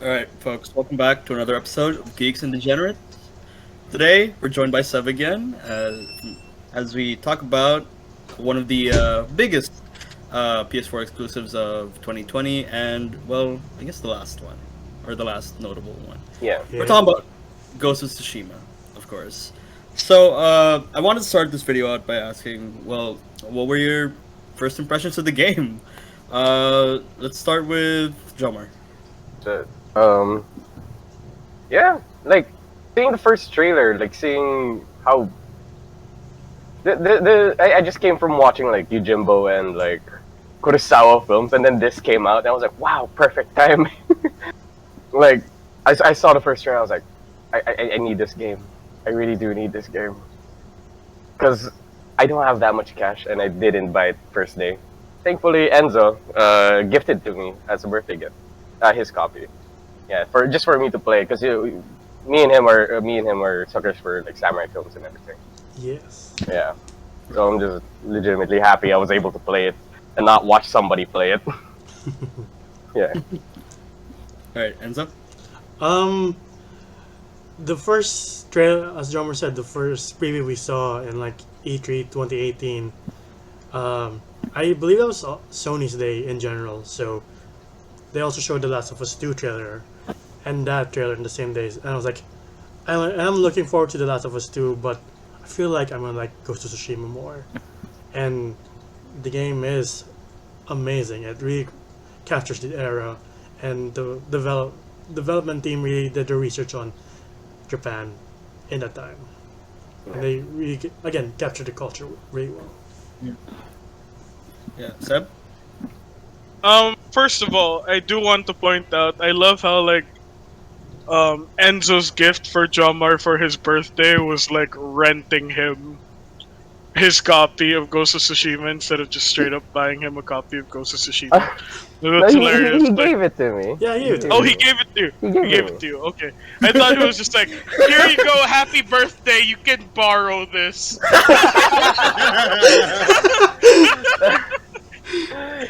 Alright, folks, welcome back to another episode of Geeks and Degenerates. Today, we're joined by Seb again as we talk about one of the biggest PS4 exclusives of 2020 and, well, I guess the last one, or the last notable one. Yeah. We're Yeah. talking about Ghost of Tsushima, of course. So, I wanted to start this video out by asking, well, what were your first impressions of the game? Let's start with Jomar. So, um, yeah, like seeing the first trailer, like seeing how I just came from watching like Yojimbo and like Kurosawa films, and then this came out, and I was like, wow, perfect time. Like, I saw the first trailer, I was like, I need this game. I really do need this game because I don't have that much cash, and I didn't buy it first day. Thankfully, Enzo gifted to me as a birthday gift, his copy. Yeah, for me to play, because me and him are suckers for like samurai films and everything. Yes. Yeah, so I'm just legitimately happy I was able to play it and not watch somebody play it. Yeah. Alright, Enzo? Um, the first trailer, as Drummer said, the first preview we saw in like E3 2018. I believe that was Sony's day in general. So they also showed the Last of Us 2 trailer, and that trailer in the same days. And I was like, I'm looking forward to the Last of Us 2, but I feel like I'm gonna like Ghost of Tsushima more. And the game is amazing. It really captures the era, and the development team really did the research on Japan in that time, and they really again captured the culture really well. Yeah, Seb? First of all, I do want to point out I love how like Enzo's gift for Jomar for his birthday was like renting him his copy of Ghost of Tsushima instead of just straight up buying him a copy of Ghost of Tsushima. No, That's he hilarious. he Like, gave it to me. Yeah, he gave it to oh, me. he gave it to you. He He gave gave it it to you. Okay. I thought it was just like, here you go, happy birthday. You can borrow this.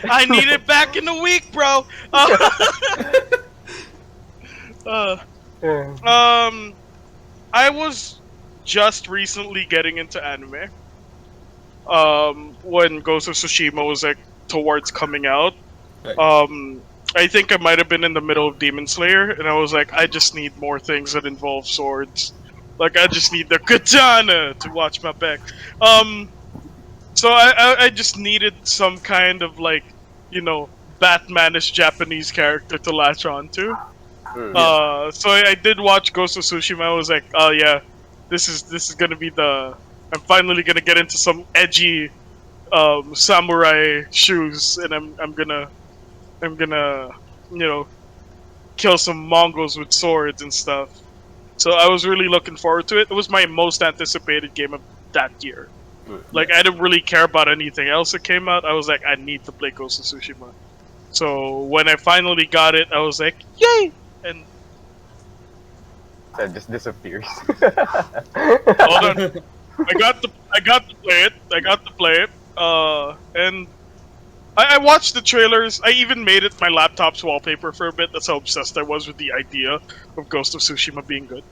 I need it back in a week, bro. Uh, I was just recently getting into anime. When Ghost of Tsushima was like towards coming out. Right. I think I might have been in the middle of Demon Slayer, and I was like, I just need more things that involve swords. Like, I just need the katana to watch my back. So I just needed some kind of like, Batmanish Japanese character to latch onto. So I did watch Ghost of Tsushima. I was like, oh yeah, this is gonna be I'm finally gonna get into some edgy samurai shoes, and I'm gonna kill some Mongols with swords and stuff. So I was really looking forward to it. It was my most anticipated game of that year. Like, I didn't really care about anything else that came out. I was like, I need to play Ghost of Tsushima. So when I finally got it, I was like, yay! And That just disappears. hold on, I got to play it. I got to play it. And I watched the trailers. I even made it my laptop's wallpaper for a bit. That's how obsessed I was with the idea of Ghost of Tsushima being good.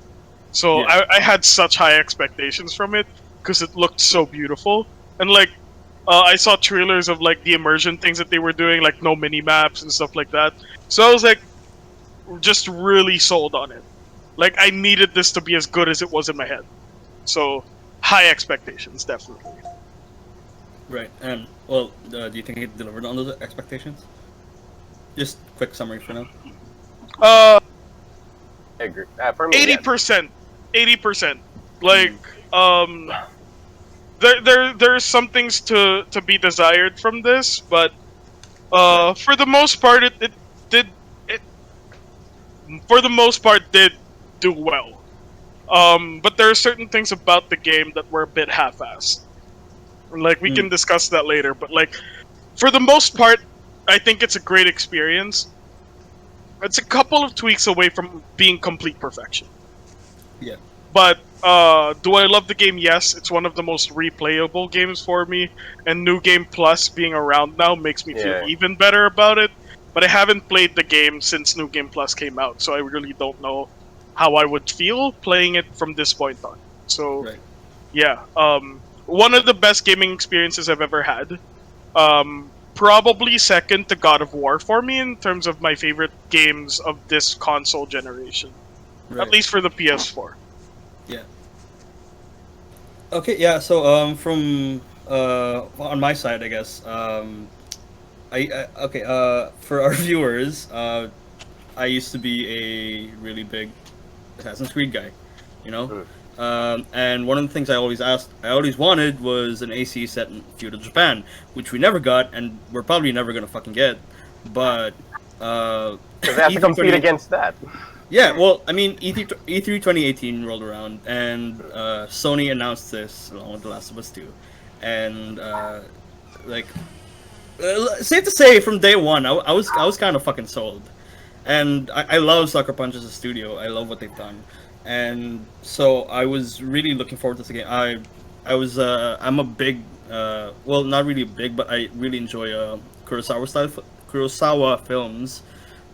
So Yeah. I had such high expectations from it because it looked so beautiful. And like, I saw trailers of like the immersion things that they were doing, like no mini maps and stuff like that. So I was like, just really sold on it. Like, I needed this to be as good as it was in my head. So high expectations, definitely. Right, and, well, do you think it delivered on those expectations? Just quick summary for now. Uh, I agree. For me, yes. 80%. 80%. Like, there's some things to be desired from this, but for the most part, it did for the most part did do well. But there are certain things about the game that were a bit half-assed. Like, we can discuss that later, but like, for the most part, I think it's a great experience. It's a couple of tweaks away from being complete perfection. Yeah. But do I love the game? Yes, it's one of the most replayable games for me, and New Game Plus being around now makes me feel Yeah. even better about it. but I haven't played the game since New Game Plus came out, so I really don't know how I would feel playing it from this point on. So Right. yeah, one of the best gaming experiences I've ever had. Probably second to God of War for me in terms of my favorite games of this console generation, at Right. least for the PS4. Yeah. Okay. Yeah. So from on my side, I guess okay for our viewers, I used to be a really big Assassin's Creed guy, you know. Mm. And one of the things I always wanted was an AC set in feudal Japan, which we never got, and we're probably never gonna fucking get. But Because they have to E3 compete against that. yeah, well, I mean, E3 2018 rolled around, and Sony announced this along with The Last of Us 2, and like, safe to say, from day one, I was kind of fucking sold, and I love Sucker Punch as a studio. I love what they've done, and so I was really looking forward to this game. I'm a big, well, not really big, but I really enjoy Kurosawa films.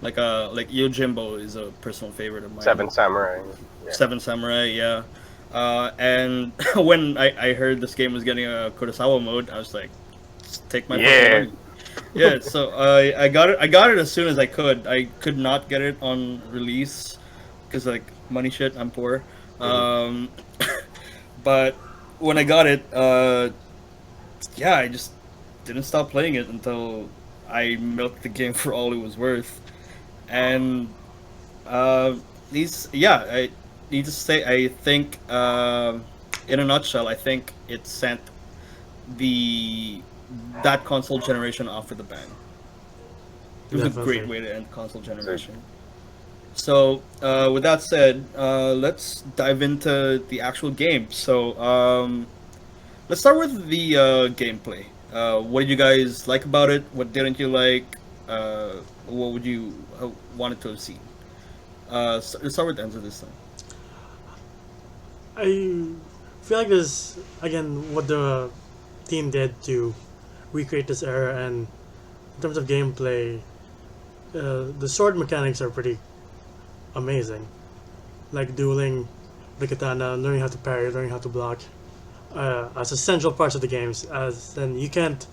Like Yojimbo is a personal favorite of mine. Seven Samurai. Yeah. Seven Samurai, yeah. And when I heard this game was getting a Kurosawa mode, I was like, take my fucking Yeah. money. Yeah, so I got it. I got it as soon as I could. I could not get it on release because like money shit. I'm poor. But when I got it, yeah, I just didn't stop playing it until I milked the game for all it was worth. And I need to say, I think, in a nutshell, I think it sent the that console generation off with a bang. It was a great Definitely. way to end console generation. So, with that said, let's dive into the actual game. So, let's start with the gameplay. What did you guys like about it? What didn't you like? What would you wanted to have seen? Let's start with Enzo this time. I feel like this again what the team did to recreate this era, and in terms of gameplay, the sword mechanics are pretty amazing. Like dueling the katana, learning how to parry, learning how to block, as essential parts of the games. As then you can't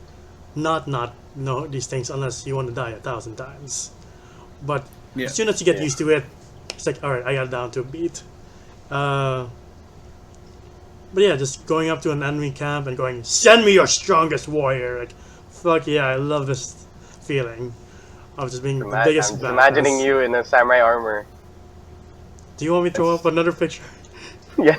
not know these things unless you want to die 1,000 times. But Yeah. as soon as you get Yeah. used to it, it's like, all right, I got it down to a beat. Uh, but yeah, just going up to an enemy camp and going, "Send me your strongest warrior!" Like, fuck yeah, I love this feeling of just being the I'm biggest just badass. imagining you in a samurai armor. Do you want me to throw up another picture? Yeah.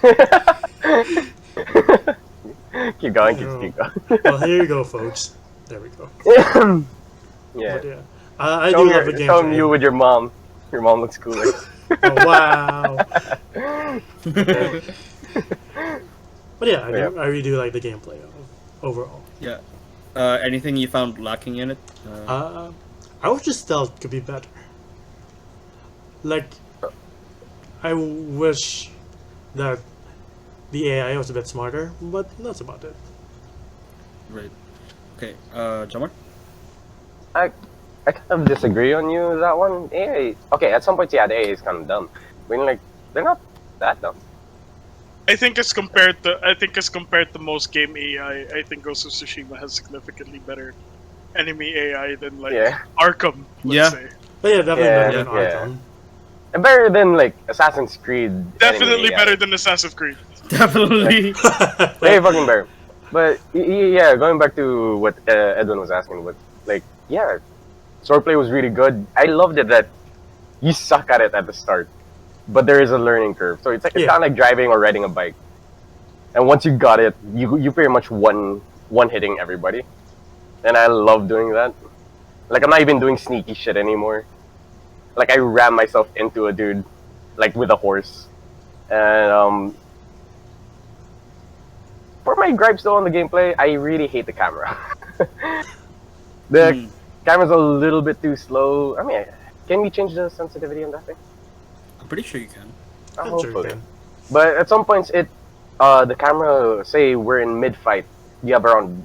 Keep going, keep going. Well, here you go, folks. There we go. Yeah. But yeah, I Show do me, love the game. show me you with your mom. Your mom looks cooler. Oh, wow. But yeah, Yeah. I really do like the gameplay overall. Yeah. Anything you found lacking in it? I wish the stealth could be better. Like, I wish that the AI was a bit smarter, but that's about it. Right. Okay. Jamar? I kind of disagree on you with that one. AI, okay, at some point, yeah, the AI is kind of dumb. I mean, like, they're not that dumb. I think as compared to most game AI, I think Ghost of Tsushima has significantly better enemy AI than like Yeah. Arkham, let's Yeah. say. But yeah, definitely Yeah, better than yeah. Arkham. And better than, like, Assassin's Creed. Definitely enemy AI. better than Assassin's Creed. Definitely. Way fucking better. But, yeah, going back to what Edwin was asking, but, like, yeah, swordplay was really good. I loved it that you suck at it at the start, but there is a learning curve. So it's like it's Yeah. kind of like driving or riding a bike. And once you got it, you pretty much one hitting everybody. And I love doing that. Like I'm not even doing sneaky shit anymore. Like I ram myself into a dude, like with a horse. And for my gripes though on the gameplay, I really hate the camera. The Hmm. camera's a little bit too slow. I mean, can we change the sensitivity on that thing? I'm pretty sure you can. I'm sure you Hopefully. can. But at some points, the camera, say we're in mid fight, you have around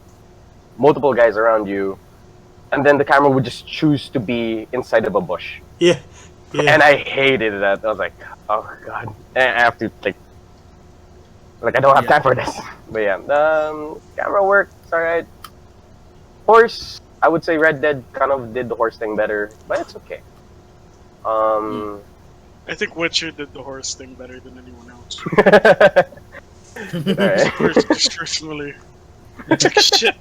multiple guys around you, and then the camera would just choose to be inside of a bush, Yeah. Yeah. and I hated that. I was like, oh god, and I have to like I don't have Yeah. time for this. But yeah, camera work, it's alright. Horse, I would say Red Dead kind of did the horse thing better, but it's okay. I think Witcher did the horse thing better than anyone else. Alright. Personally, it's like shit.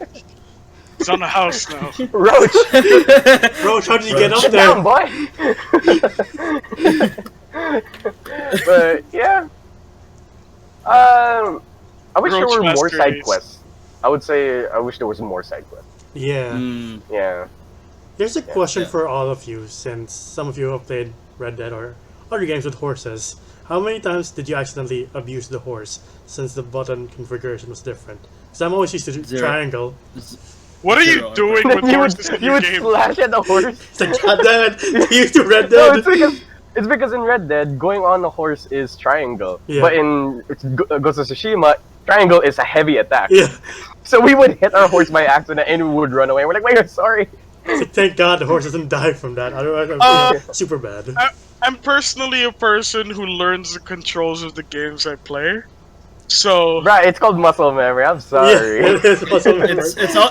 It's on the house now. Roach, Bro, how did you get up sit there? down, boy. But yeah, I wish there Roach were more Master side Race. quests. I would say I wish there was more side quests. Yeah. Mm. Yeah. Here's a question yeah. for all of you, since some of you have played Red Dead or other games with horses. How many times did you accidentally abuse the horse, since the button configuration was different? Because I'm always used to Zero. triangle. What are you Zero. doing with you horses in would your you would game? slash at the horse. It's like, god damn it, you used to Red No, Dead! it's because in Red Dead, going on a horse is triangle, Yeah. but in Ghost of Tsushima, triangle is a heavy attack. Yeah. So we would hit our horse by accident and we would run away. We're like, wait, sorry. It's like, thank god the horse doesn't die from that, otherwise I'm super bad. I'm personally a person who learns the controls of the games I play. So Right, it's called muscle memory. I'm sorry. Yeah, it is also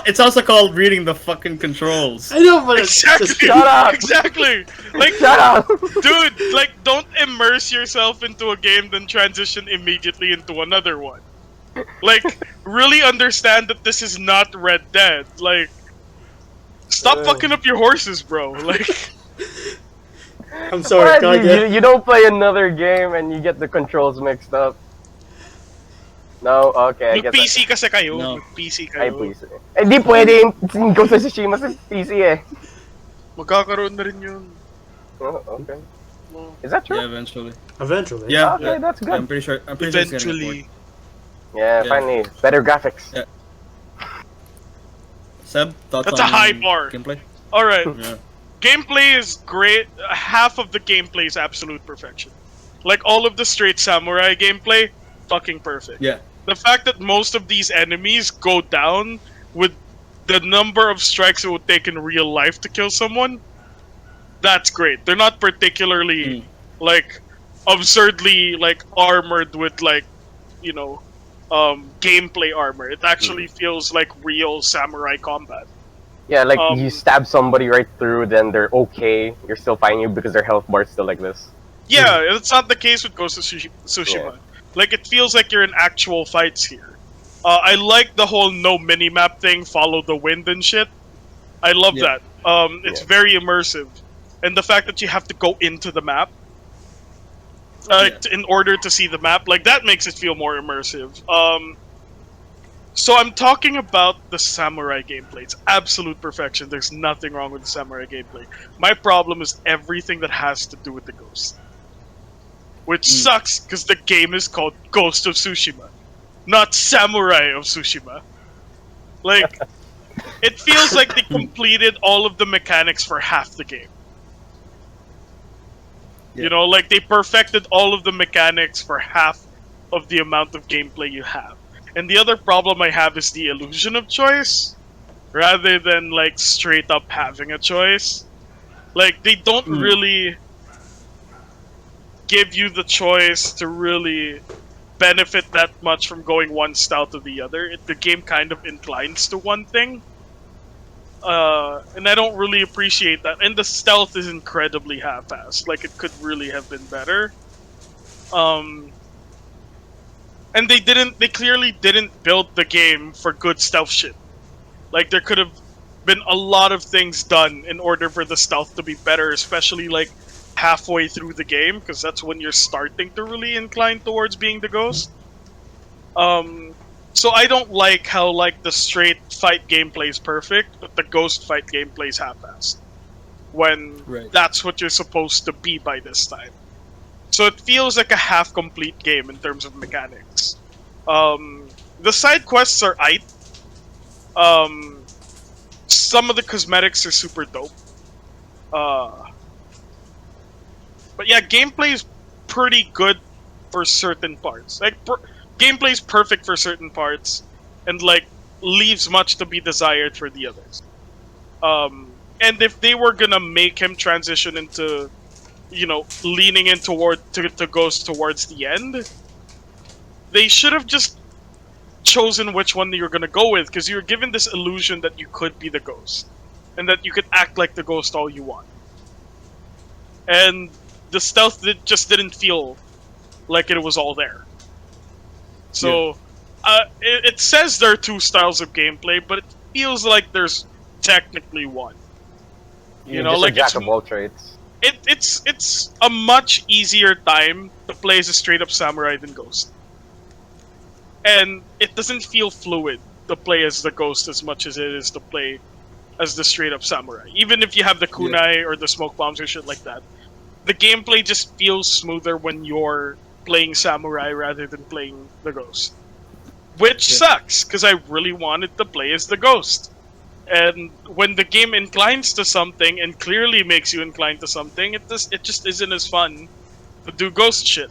It's also called reading the fucking controls. I know, but it's exactly, just Shut up! exactly. Like, Shut up! dude, like, don't immerse yourself into a game, then transition immediately into another one. Like, really understand that this is not Red Dead. Like, stop fucking up your horses, bro. Like, I'm sorry, What? God, You don't play another game and you get the controls mixed up. No? Okay, I guess nag-PC kasi kayo. No. Nag-PC Ay, kayo. please. Eh, di pwede yung Ghost of Tsushima sa PC eh. Magkakaroon na rin yun. Oh, okay. Is that true? Yeah, eventually. eventually. Yeah, Okay, that's good. I'm pretty sure. I'm pretty sure it's getting Eventually. Yeah, Yeah. finally. Better graphics. Yeah. Seb, thoughts That's a on high bar. gameplay? Alright. Yeah. Gameplay is great. Half of the gameplay is absolute perfection. Like all of the straight samurai gameplay, fucking perfect. Yeah. The fact that most of these enemies go down with the number of strikes it would take in real life to kill someone, that's great. They're not particularly like absurdly like armored with like, you know, gameplay armor. It actually feels like real samurai combat. Yeah, like Um, you stab somebody right through, then they're okay. You're still fighting you because their health bar's still like this. Yeah, it's not the case with Ghost of Tsushima. Yeah. Like, it feels like you're in actual fights here. I like the whole no minimap thing, follow the wind and shit. I love Yeah. that. It's Yeah. very immersive. And the fact that you have to go into the map, in order to see the map, like, that makes it feel more immersive. So I'm talking about the samurai gameplay. It's absolute perfection. There's nothing wrong with the samurai gameplay. My problem is everything that has to do with the ghost. Which sucks, because the game is called Ghost of Tsushima, not Samurai of Tsushima. Like, it feels like they completed all of the mechanics for half the game. Yeah. You know, like, they perfected all of the mechanics for half of the amount of gameplay you have. And the other problem I have is the illusion of choice, rather than, like, straight up having a choice. Like, they don't really give you the choice to really benefit that much from going one style to the other. The game kind of inclines to one thing. And I don't really appreciate that. And the stealth is incredibly half-assed. Like, it could really have been better. And they clearly didn't build the game for good stealth shit. Like, there could have been a lot of things done in order for the stealth to be better, especially, like, halfway through the game, because that's when you're starting to really incline towards being the ghost. So I don't like how, like, the straight fight gameplay is perfect, but the ghost fight gameplay is half-assed. When that's what you're supposed to be by this time. So it feels like a half-complete game in terms of mechanics. The side quests are aight. Some of the cosmetics are super dope. But yeah, gameplay is pretty good for certain parts. Like, gameplay is perfect for certain parts, and like leaves much to be desired for the others. And if they were gonna make him transition into, leaning in to Ghost towards the end, they should have just chosen which one you're gonna go with, because you're given this illusion that you could be the Ghost, and that you could act like the Ghost all you want. And the stealth just didn't feel like it was all there. So, it says there are two styles of gameplay, but it feels like there's technically one. You're just a jack of all trades. It's a much easier time to play as a straight up samurai than Ghost, and it doesn't feel fluid to play as the Ghost as much as it is to play as the straight up samurai. Even if you have the kunai or the smoke bombs or shit like that, the gameplay just feels smoother when you're playing samurai rather than playing the Ghost, which sucks because I really wanted to play as the Ghost. And when the game inclines to something and clearly makes you incline to something, it just isn't as fun to do Ghost shit.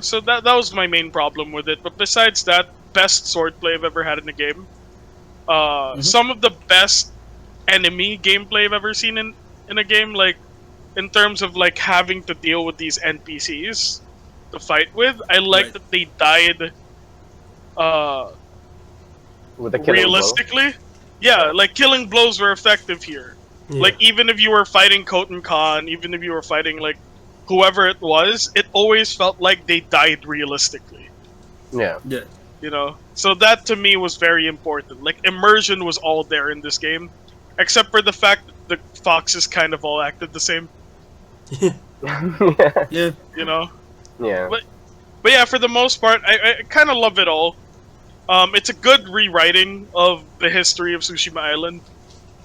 So that was my main problem with it. But besides that, best swordplay I've ever had in a game. Some of the best enemy gameplay I've ever seen in a game, like in terms of like having to deal with these NPCs to fight with. I like that they died with a killing realistically. Blow. Yeah, like killing blows were effective here. Yeah. Like even if you were fighting Koten Khan, even if you were fighting like whoever it was, it always felt like they died realistically. Yeah. So that to me was very important. Like immersion was all there in this game, except for the fact that the foxes kind of all acted the same. Yeah. Yeah. But yeah, for the most part, I kind of love it all. It's a good rewriting of the history of Tsushima Island.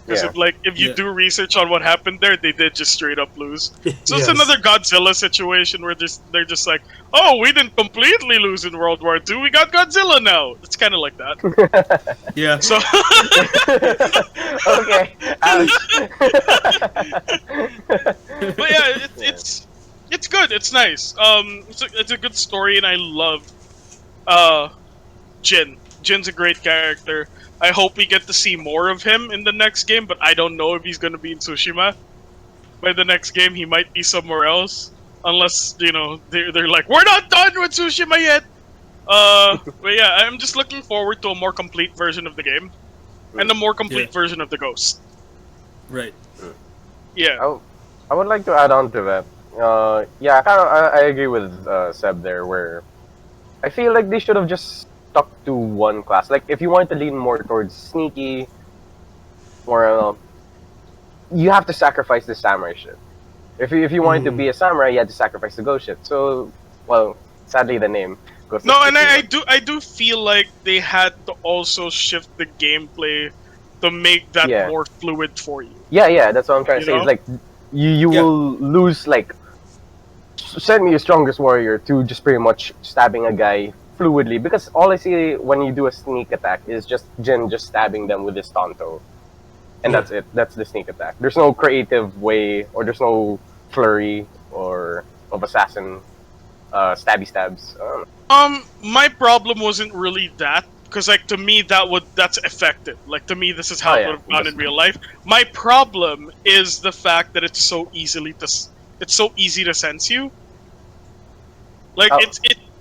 Because if you do research on what happened there, they did just straight up lose. So it's another Godzilla situation where they're just like, oh, we didn't completely lose in World War II, we got Godzilla now. It's kind of like that. Yeah. So. Okay. But yeah, it's good. It's nice. It's a good story, and I love Jin. Jin's a great character. I hope we get to see more of him in the next game, but I don't know if he's going to be in Tsushima. By the next game, he might be somewhere else. Unless, they're like, we're not done with Tsushima yet! But yeah, I'm just looking forward to a more complete version of the game. And a more complete version of the Ghost. Right. Yeah. I would like to add on to that. I agree with Seb there, where I feel like they should have just stuck to one class. Like, if you want to lean more towards sneaky, or you have to sacrifice the samurai shit. If you wanted to be a samurai, you had to sacrifice the ghost shit. So, well, sadly, the name goes. No, and I do feel like they had to also shift the gameplay to make that more fluid for you. Yeah, that's what I'm trying to say. It's like you will lose, like, send me your strongest warrior to just pretty much stabbing a guy fluidly, because all I see when you do a sneak attack is just Jin just stabbing them with his Tonto. And that's it. That's the sneak attack. There's no creative way, or there's no flurry or of assassin stabby stabs. My problem wasn't really that, because like to me that's effective. Like to me, this is how it would have gone in real life. My problem is the fact that it's so easy to sense you. Like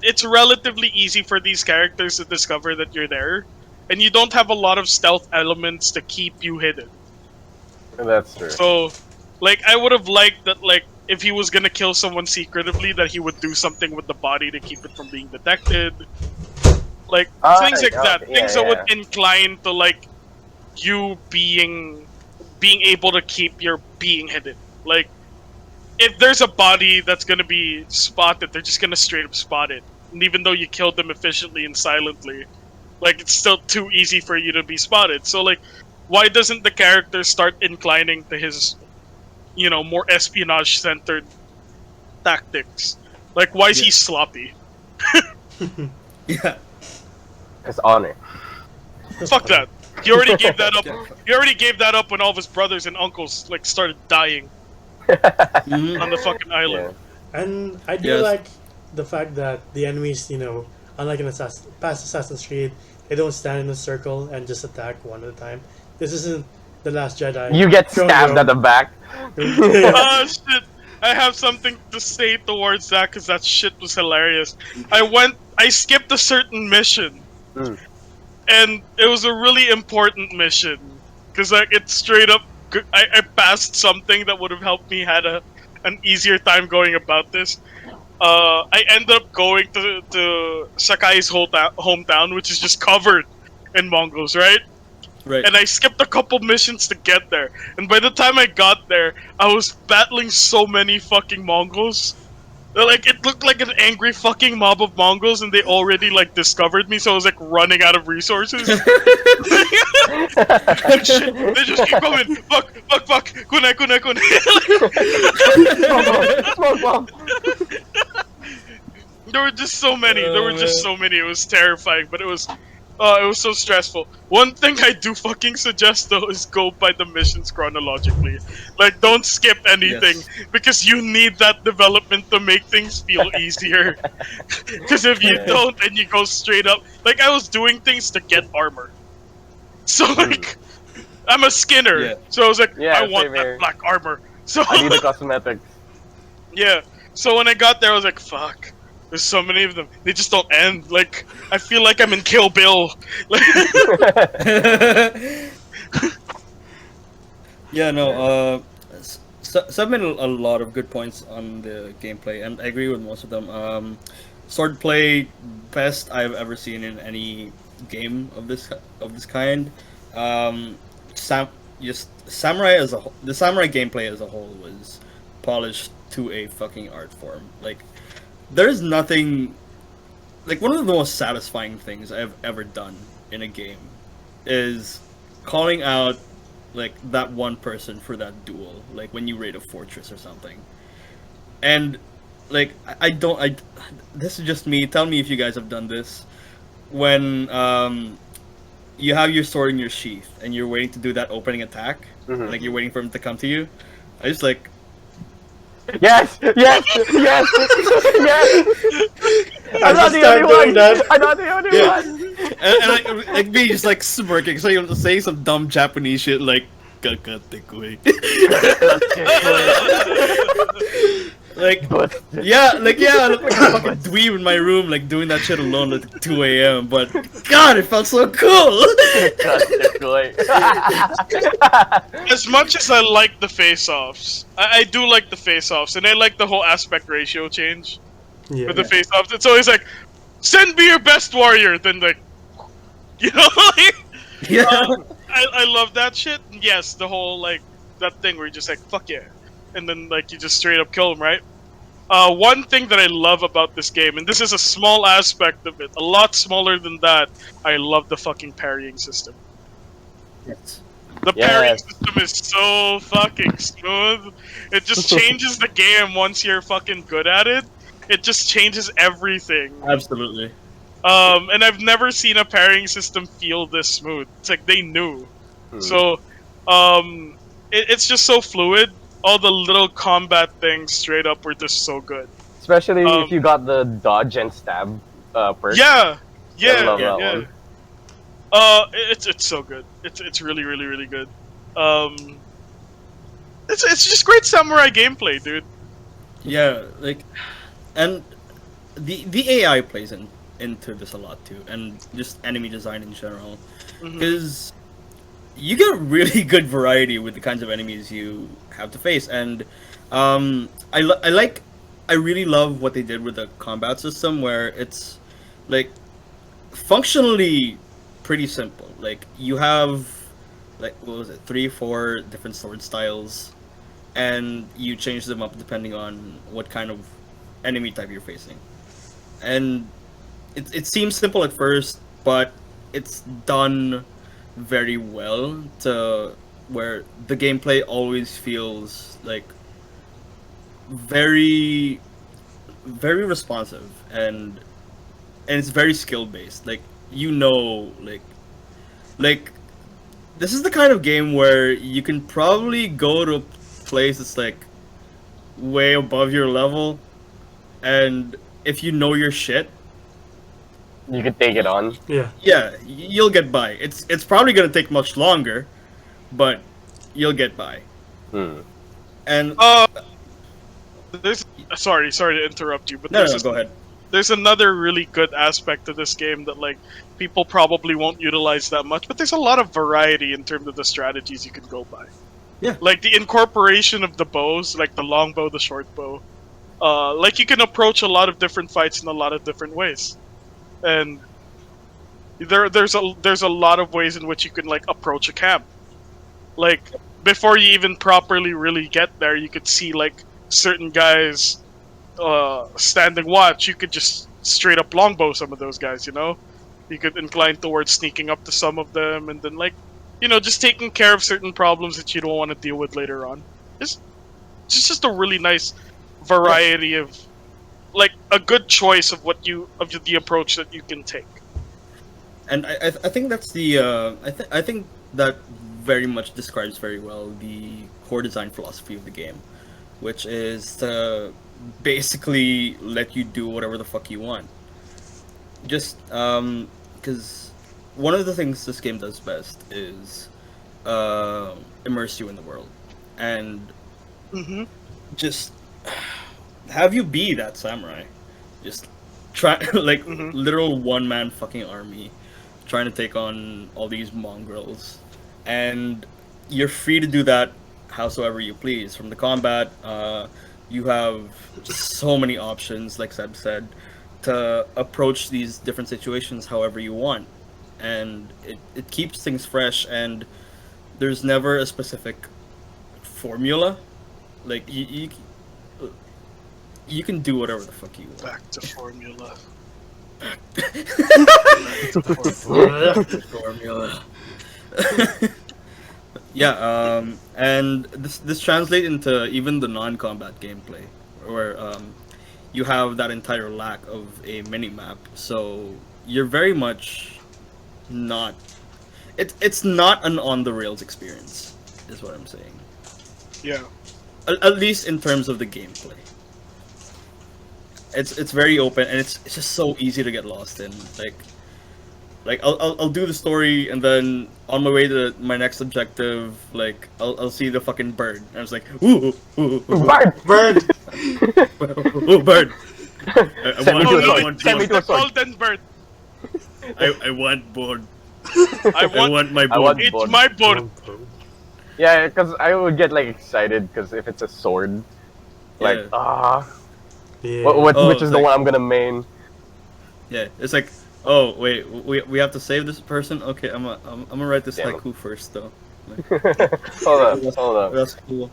it's relatively easy for these characters to discover that you're there, and you don't have a lot of stealth elements to keep you hidden. That's true. So, like, I would have liked that, like, if he was gonna kill someone secretively, that he would do something with the body to keep it from being detected. Like, things like that. Things that would incline to, like, you being able to keep your being hidden. Like, if there's a body that's gonna be spotted, they're just gonna straight up spot it. And even though you killed them efficiently and silently, like, it's still too easy for you to be spotted. So, like, why doesn't the character start inclining to his, more espionage-centered tactics? Like, why is he sloppy? Yeah. It's honor. Fuck that. He already gave that up. He already gave that up when all of his brothers and uncles, like, started dying on the fucking island. Yeah. And I do like the fact that the enemies, unlike in past Assassin's Creed, they don't stand in a circle and just attack one at a time. This isn't The Last Jedi. You get Go, stabbed bro. at the back. Oh shit! I have something to say towards that because that shit was hilarious. I skipped a certain mission, Mm. and it was a really important mission because like it straight up, I passed something that would have helped me had an easier time going about this. I ended up going to Sakai's hometown, which is just covered in Mongols, right? Right. And I skipped a couple missions to get there. And by the time I got there, I was battling so many fucking Mongols. Like it looked like an angry fucking mob of Mongols, and they already like discovered me. So I was like running out of resources. Shit, they just keep coming. Fuck, fuck, fuck. Kunai, kunai, kunai. Smoke bomb. There were just so many. There were just so many. It was terrifying, but it was so stressful. One thing I do fucking suggest though is go by the missions chronologically. Like, don't skip anything Yes. because you need that development to make things feel easier. Because if you don't and you go straight up, like I was doing things to get armor. So like, I'm a skinner. Yeah. So I was like, Yeah, I want same that here. black armor. So I need the cosmetics. yeah. So when I got there, I was like, fuck. There's so many of them. They just don't end. Like, I feel like I'm in Kill Bill. Like, Yeah, no. Seb made a lot of good points on the gameplay, and I agree with most of them. Swordplay, best I've ever seen in any game of this kind. Um, just samurai as a whole, the samurai gameplay as a whole was polished to a fucking art form. Like, there's nothing. Like, one of the most satisfying things I've ever done in a game is calling out like that one person for that duel, like when you raid a fortress or something. And like I don't I this is just me. Tell me if you guys have done this. When you have your sword in your sheath and you're waiting to do that opening attack, like you're waiting for him to come to you. I just like Yes, yes, yes, yes. I'm not just the started only doing one. that. I'm not the only Yeah. one. and like me just like smirking, saying some dumb Japanese shit like "Kakatekoi." Like yeah, I look like a fucking dweeb in my room, like doing that shit alone at 2 a.m. But God, it felt so cool. as much as I like the face-offs, I do like the face-offs, and I like the whole aspect ratio change Yeah. with the face-offs. It's always like, send me your best warrior, then like, you know, like, Yeah, I love that shit. Yes, the whole like that thing where you just like fuck yeah, and then like you just straight up kill him, right? One thing that I love about this game, and this is a small aspect of it, a lot smaller than that, I love the fucking parrying system. The parrying Yes. system is so fucking smooth. It just changes the game once you're fucking good at it. It just changes everything. absolutely. And I've never seen a parrying system feel this smooth. It's like they knew. So, it's just so fluid. All the little combat things straight up were just so good. Especially if you got the dodge and stab perk. Yeah, I love yeah, that yeah. one. It's so good. It's really really really good. It's just great samurai gameplay, dude. Yeah, like, and the AI plays into this a lot too, and just enemy design in general, because you get really good variety with the kinds of enemies you have to face, and I really love what they did with the combat system, where it's like functionally pretty simple. Like, you have like, what was it, 3 4 different sword styles, and you change them up depending on what kind of enemy type you're facing. And it seems simple at first, but it's done very well to where the gameplay always feels like very very responsive, and it's very skill based. Like, like this is the kind of game where you can probably go to a place that's like way above your level, and if you know your shit, You could take it on. Yeah. yeah, you'll get by. It's probably gonna take much longer, but you'll get by. Hmm. And Uh, there's sorry to interrupt you, but no, no, no, go ahead. there's another really good aspect to this game that like people probably won't utilize that much, but there's a lot of variety in terms of the strategies you can go by. Yeah. Like the incorporation of the bows, like the long bow, the short bow. Like you can approach a lot of different fights in a lot of different ways, and there's a lot of ways in which you can like approach a camp. Like before you even properly really get there, you could see like certain guys standing watch. You could just straight up longbow some of those guys. You could incline towards sneaking up to some of them, and then like just taking care of certain problems that you don't want to deal with later on. It's just a really nice variety of like a good choice of the approach that you can take. And I think that's the I think that very much describes very well the core design philosophy of the game, which is to basically let you do whatever the fuck you want. Just because one of the things this game does best is immerse you in the world and Hmm. just have you be that samurai. Just try like Hmm. literal one man fucking army trying to take on all these mongrels, and you're free to do that howsoever you please. From the combat, you have so many options, like Seb said, to approach these different situations however you want, and it keeps things fresh. And there's never a specific formula. Like you can do whatever the fuck you want. Back to formula. Formula. Yeah, and this translates into even the non-combat gameplay, where you have that entire lack of a mini map. So you're very much not. It's not an on the rails experience, is what I'm saying. Yeah. At least in terms of the gameplay. It's very open, and it's just so easy to get lost in. Like I'll do the story, and then on my way to my next objective, like I'll see the fucking bird, and I was like, ooh, ooh, ooh, Bard! Bird. ooh, bird. Send me to a sword. want Send me board. to a sword. Golden bird. I want board. I I want. want my I board. want It's board. my board. Yeah, because I would get like excited because if it's a sword, like Yeah. Yeah. Oh, which is it's the like- one I'm gonna main. Yeah, it's like, oh wait, we have to save this person. Okay, I'm gonna write this Damn it. haiku first though. Hold up. That's cool.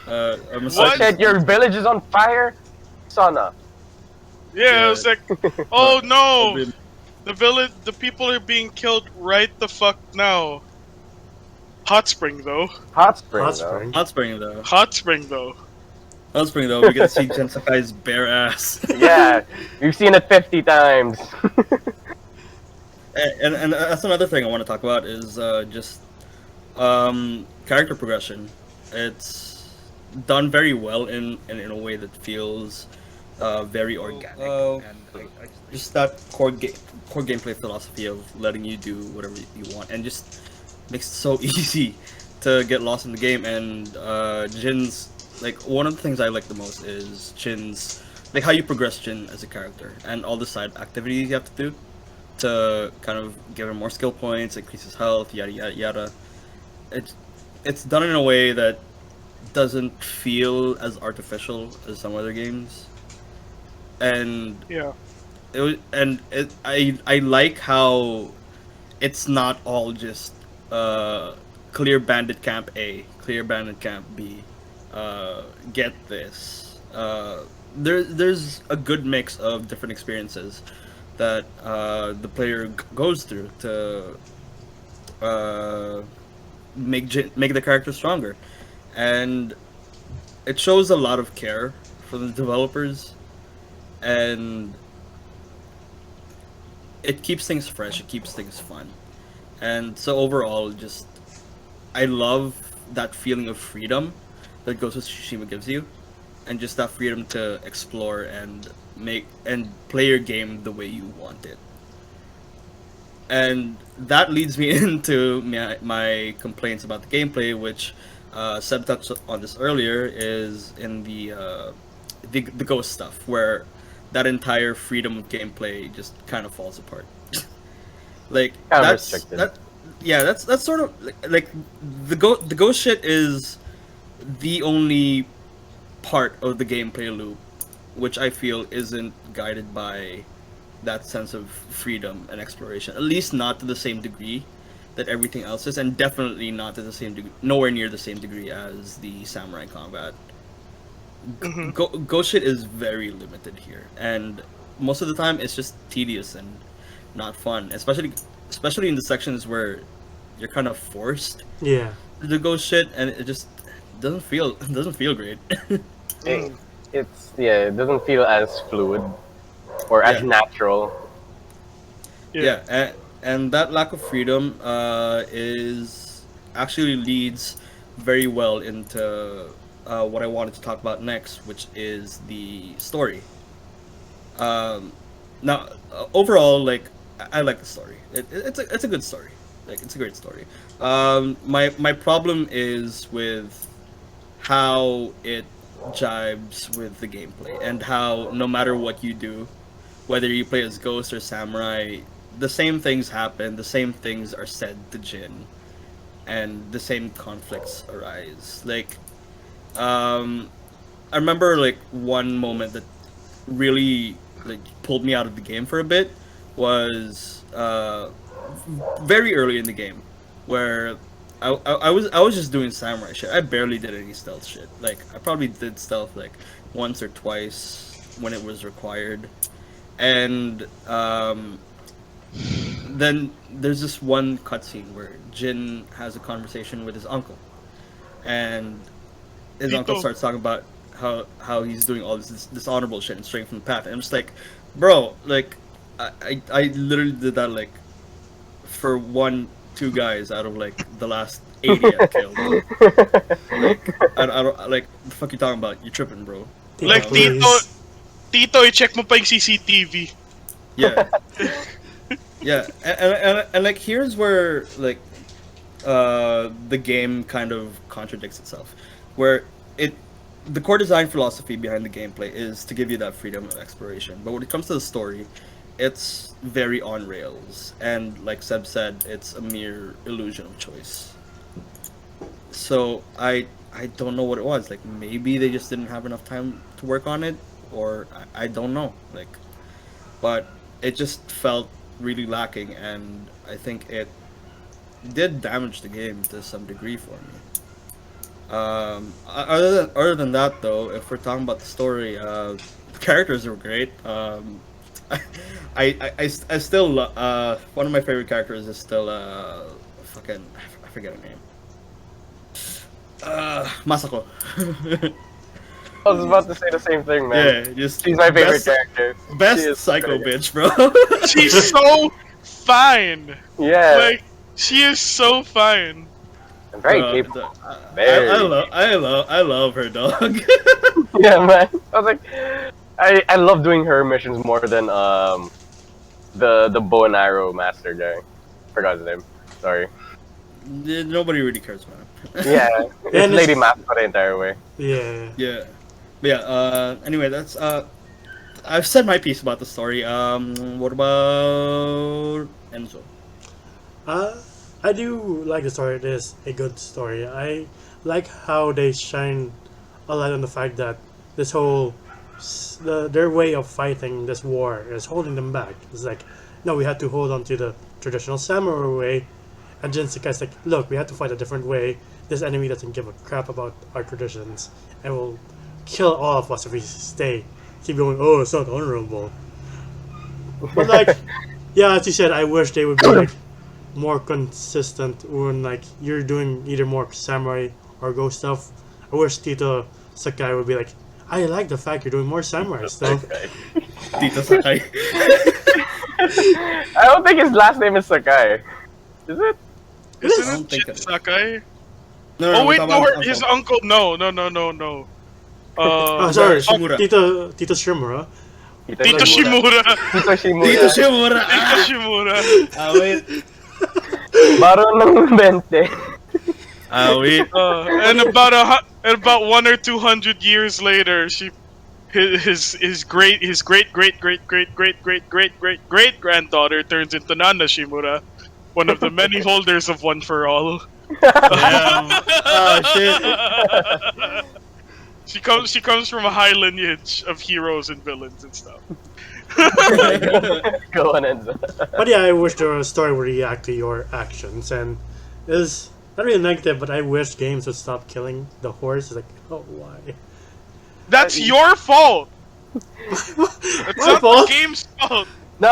I'm a What? Shit, your village is on fire, Sana. Yeah, I was like, oh no, I've the people are being killed right the fuck now. Hot spring though. Hot spring. Hot though. spring. Hot spring though. Hot spring though. Hot spring though. We get to see Jen Sakai's bare ass. Yeah, we've seen it 50 times. And that's another thing I want to talk about is just character progression. It's done very well in a way that feels very organic, and just that core gameplay philosophy of letting you do whatever you want, and just makes it so easy to get lost in the game. And Jin's, like, one of the things I like the most is Jin's, like, how you progress Jin as a character and all the side activities you have to do to kind of give him more skill points, increase his health, yada yada yada. It's done in a way that doesn't feel as artificial as some other games, and Yeah. I like how it's not all just clear bandit camp A, clear bandit camp B, get this. There's a good mix of different experiences that the player goes through to make the character stronger, and it shows a lot of care from the developers, and it keeps things fresh, it keeps things fun, and so overall, just I love that feeling of freedom that Ghost of Tsushima gives you, and just that freedom to explore and make and play your game the way you want it. And that leads me into my complaints about the gameplay, which Seb touched on this earlier, is in the ghost stuff, where that entire freedom of gameplay just kind of falls apart. Like Kind of that's restricted. that yeah, that's sort of like the ghost shit is the only part of the gameplay loop which I feel isn't guided by that sense of freedom and exploration. At least not to the same degree that everything else is, and definitely not to the same degree, nowhere near the same degree as the samurai combat. Hmm. Ghost shit is very limited here, and most of the time it's just tedious and not fun. Especially in the sections where you're kind of forced Yeah. to do ghost shit, and it just doesn't feel great. It, it doesn't feel as fluid or as Yeah. natural. Yeah, and that lack of freedom is actually leads very well into what I wanted to talk about next, which is the story. Um, Now, overall, like I like the story. It's a good story. Like it's a great story. My problem is with how it jibes with the gameplay and how no matter what you do, whether you play as Ghost or Samurai, the same things happen, the same things are said to Jin, and the same conflicts arise. Like, um, I remember like one moment that really like pulled me out of the game for a bit was very early in the game, where I was just doing samurai shit. I barely did any stealth shit. Like I probably did stealth like once or twice when it was required, and then there's this one cutscene where Jin has a conversation with his uncle, and his uncle Tito. starts talking about how he's doing all this dishonorable shit and straying from the path. And I'm just like, bro, like I literally did that like for one, two guys out of like the last 80 I've killed. Like I don't like the fuck you talking about? You tripping, bro? Tito, Like Tito, please. Tito, i-check mo pa yung CCTV. Yeah, yeah, and like here's where like the game kind of contradicts itself, where it the core design philosophy behind the gameplay is to give you that freedom of exploration, but when it comes to the story, it's very on rails, and like Seb said, it's a mere illusion of choice. So I don't know what it was. Like maybe they just didn't have enough time to work on it, or I don't know. Like, but it just felt really lacking, and I think it did damage the game to some degree for me. Other than that, though, if we're talking about the story, the characters were great. I still one of my favorite characters is still fucking I forget her name. Masako. I was about to say the same thing, man. Yeah, just She's my favorite best character. She best is psycho great. bitch, bro. She's so fine. Yeah, Like, she is so fine. I'm very Bro, capable. I, Very. I love her dog. Yeah, man. I was like, I love doing her missions more than the bow and arrow master guy. Forgot his name. Sorry. Nobody really cares about him. Yeah, And it's Lady it's- Mascot the entire way. Yeah. Yeah. But yeah, anyway, that's I've said my piece about the story. What about Enzo? Uh, I do like the story. It is a good story. I like how they shine a light on the fact that this whole their way of fighting this war is holding them back. It's like, no, we had to hold on to the traditional samurai way, and Jinsekai's like, look, we have to fight a different way. This enemy doesn't give a crap about our traditions, and will kill all of us if we stay. Keep going. Oh, it's not honorable. But like, yeah, as you said, I wish they would be like more consistent when like you're doing either more samurai or ghost stuff. I wish Tito Sakai would be like, I like the fact you're doing more samurai stuff. Tito Sakai. I don't think his last name is Sakai. Is it? I Isn't don't it think Jin it is. Sakai? No, Oh we're wait, talking no, about his uncle. uncle. No. Oh, sorry, Shimura. Tito Shimura. Tito Shimura. Tito Tito Shimura. Shimura! Tito Ah! Shimura. Wait. Baro ng 20. Wait. And about 1 or 200 years later, his great granddaughter turns into Nana Shimura, one of the many holders of One for All. Damn. Oh, shit. She comes from a high lineage of heroes and villains and stuff. Go on, Enzo. But yeah, I wish the story would react to your actions, and it's not really negative, but I wish games would stop killing the horse. It's like, oh, why? That's your fault. It's My not fault? the game's fault. No.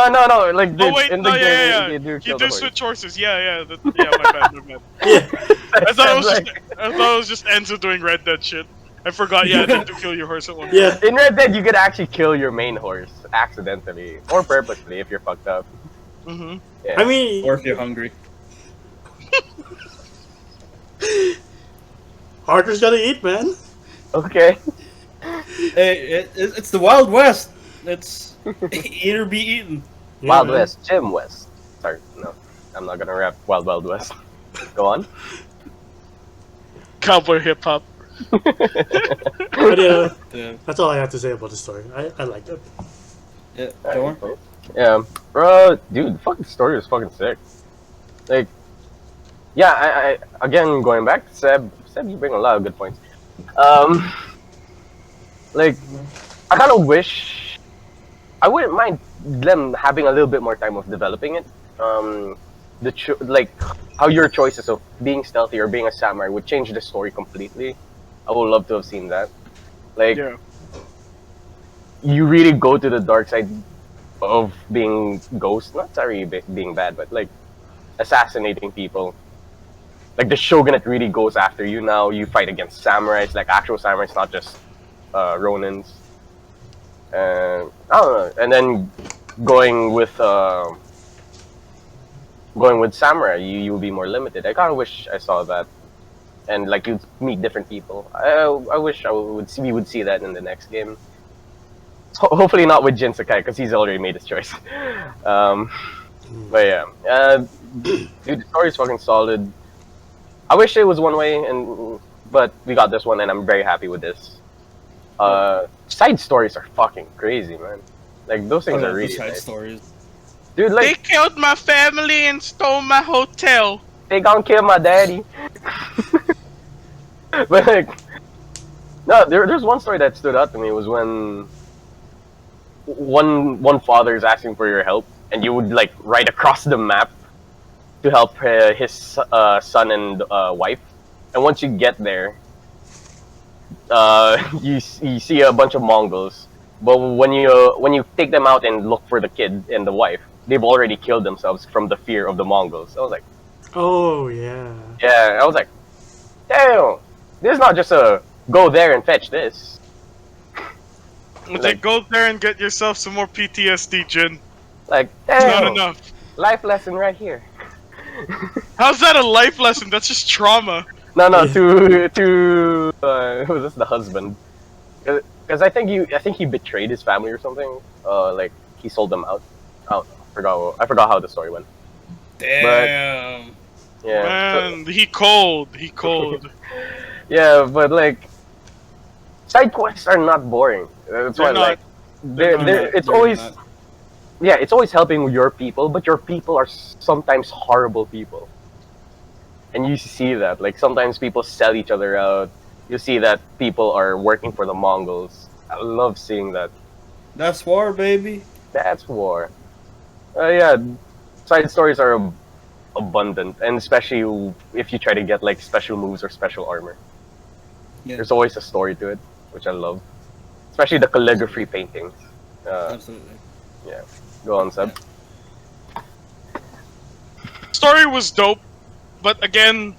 Like Oh wait, in the no, game, yeah. they do You kill do the horse. switch horses. Yeah. My bad. Yeah, I thought Like, it was just Enzo doing Red Dead shit. I forgot. Yeah, they do kill your horse at one point. yeah. in Red Dead, you could actually kill your main horse accidentally or purposely if you're fucked up. Mm-hmm. Yeah. I mean, Or if you're hungry. Arthur's gotta eat, man. Okay. Hey, it's the Wild West. It's eat or be eaten. Yeah, Wild man. West, Jim West. Sorry, no, I'm not gonna rap Wild West. Go on. Cowboy hip hop. But yeah, Yeah. that's all I have to say about the story. I liked it. Yeah. Go on. Yeah, bro, dude, fucking story was fucking sick. Like, yeah, I again going back to Seb, you bring a lot of good points. Like, I kind of wish I wouldn't mind them having a little bit more time of developing it. Like how your choices of being stealthy or being a samurai would change the story completely. I would love to have seen that. Like, Yeah. you really go to the dark side of being ghost, not sorry being bad, but like assassinating people. Like the shogunate really goes after you now. You fight against samurais, like actual samurais, not just ronins. I don't know. And then going with samurai, you'll be more limited. I kind of wish I saw that, and like you meet different people. I wish we would see that in the next game. Hopefully not with Jin Sakai because he's already made his choice. But yeah, dude, the story's fucking solid. I wish it was one way, but we got this one, and I'm very happy with this. Side stories are fucking crazy, man. Like those I things are love the really side nice. stories. Dude, They like killed my family and stole my hotel. they gonna kill my daddy. But like, no, there's one story that stood out to me was when one father is asking for your help, and you would like write across the map to help his son and wife. And once you get there, you see a bunch of Mongols. But when you take them out and look for the kid and the wife, they've already killed themselves from the fear of the Mongols. I was like, Oh yeah. yeah, I was like, damn, this is not just a go there and fetch this. Like, go there and get yourself some more PTSD, Jin. Like, It's not damn, enough. life lesson right here. How's that a life lesson? That's just trauma. No, Yeah. to who was this? The husband. Because I think he betrayed his family or something. Like he sold them out. I forgot how the story went. Damn. Yeah. so- Man, he cold. He cold. yeah, but like side quests are not boring. That's why They're like it's always not. yeah, it's always helping your people, but your people are sometimes horrible people. And you see that, like sometimes people sell each other out. You see that people are working for the Mongols. I love seeing that. That's war, baby. That's war. Yeah, side stories are abundant, and especially if you try to get like special moves or special armor. Yeah. There's always a story to it, which I love. Especially the calligraphy paintings. Absolutely. Go on, Seb. Story was dope, but again,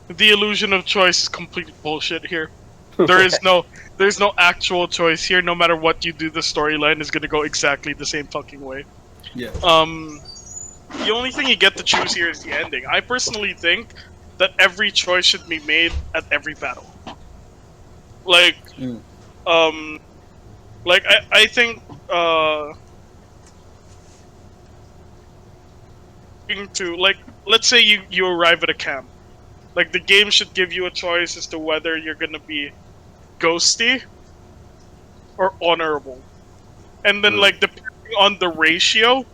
the illusion of choice is complete bullshit here. There's no actual choice here. No matter what you do, the storyline is gonna go exactly the same fucking way. Yeah. The only thing you get to choose here is the ending. I personally think that every choice should be made at every battle. Like, Mm. Like I think to like let's say you arrive at a camp. Like the game should give you a choice as to whether you're gonna be ghosty or honorable. And then like depending on the ratio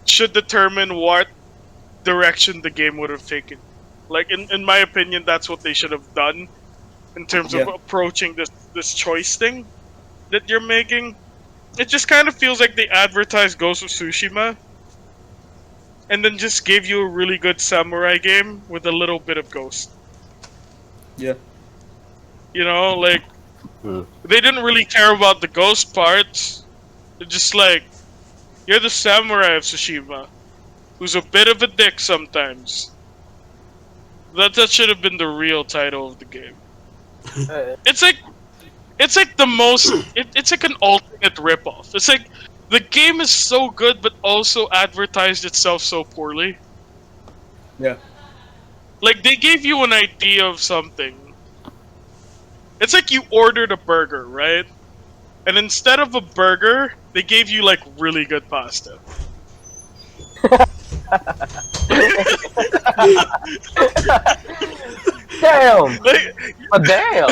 should determine what direction the game would have taken. Like in my opinion, that's what they should have done in terms of Yeah. approaching this choice thing that you're making. It just kind of feels like they advertised Ghost of Tsushima and then just gave you a really good samurai game with a little bit of Ghost. Yeah. You know, like Hmm. they didn't really care about the Ghost parts. They're just like, you're the samurai of Tsushima, who's a bit of a dick sometimes. That should have been the real title of the game. Uh, It's like the most. It's like an alternate ripoff. It's like the game is so good, but also advertised itself so poorly. Yeah. Like they gave you an idea of something. It's like you ordered a burger, right? And instead of a burger, they gave you like really good pasta. Damn! Like, Damn!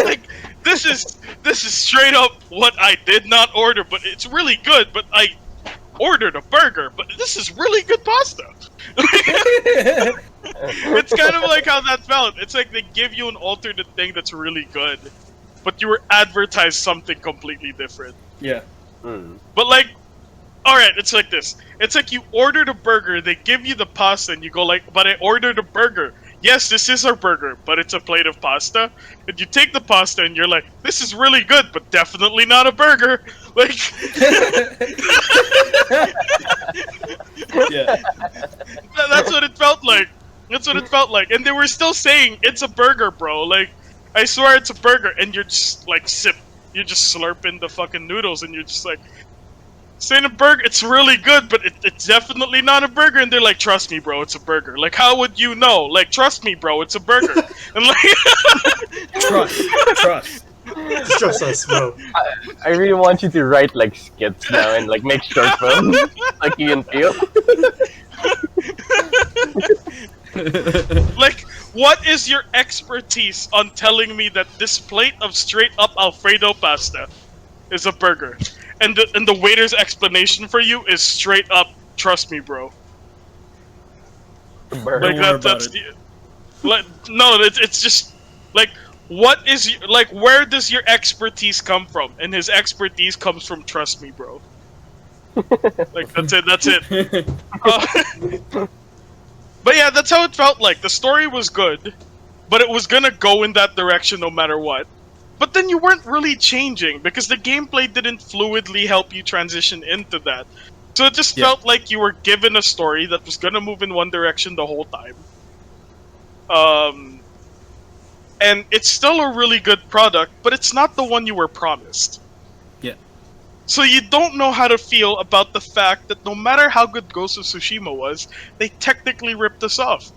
like this is straight up what I did not order, but it's really good. But I ordered a burger, but this is really good pasta. It's kind of like how that felt. It's like they give you an alternate thing that's really good, but you were advertised something completely different. Yeah. Hmm. But like, alright, it's like this. It's like you ordered a burger, they give you the pasta, and you go like, but I ordered a burger. Yes, this is our burger, but it's a plate of pasta. And you take the pasta and you're like, this is really good, but definitely not a burger. Like, Yeah. that's what it felt like. That's what it felt like. And they were still saying, it's a burger, bro. Like, I swear it's a burger. And you're just like, you're just slurping the fucking noodles and you're just like, saying a burger, it's really good, but it's definitely not a burger. And they're like, trust me, bro, it's a burger. Like, how would you know? Like, trust me, bro, it's a burger. And like, Trust. Trust. Trust us, bro. I really want you to write like skits now and like make short films like you and Theo. like, what is your expertise on telling me that this plate of straight up Alfredo pasta is a burger? And the waiter's explanation for you is straight up, trust me, bro. Don't Like worry about that's it. the, like no, it's just like what is like where does your expertise come from? And his expertise comes from trust me, bro. Like that's it. That's it. But yeah, that's how it felt like. The story was good, but it was gonna go in that direction no matter what. But then you weren't really changing because the gameplay didn't fluidly help you transition into that. So it just Yeah. felt like you were given a story that was gonna move in one direction the whole time. And it's still a really good product, but it's not the one you were promised. Yeah. So you don't know how to feel about the fact that no matter how good Ghost of Tsushima was, they technically ripped us off.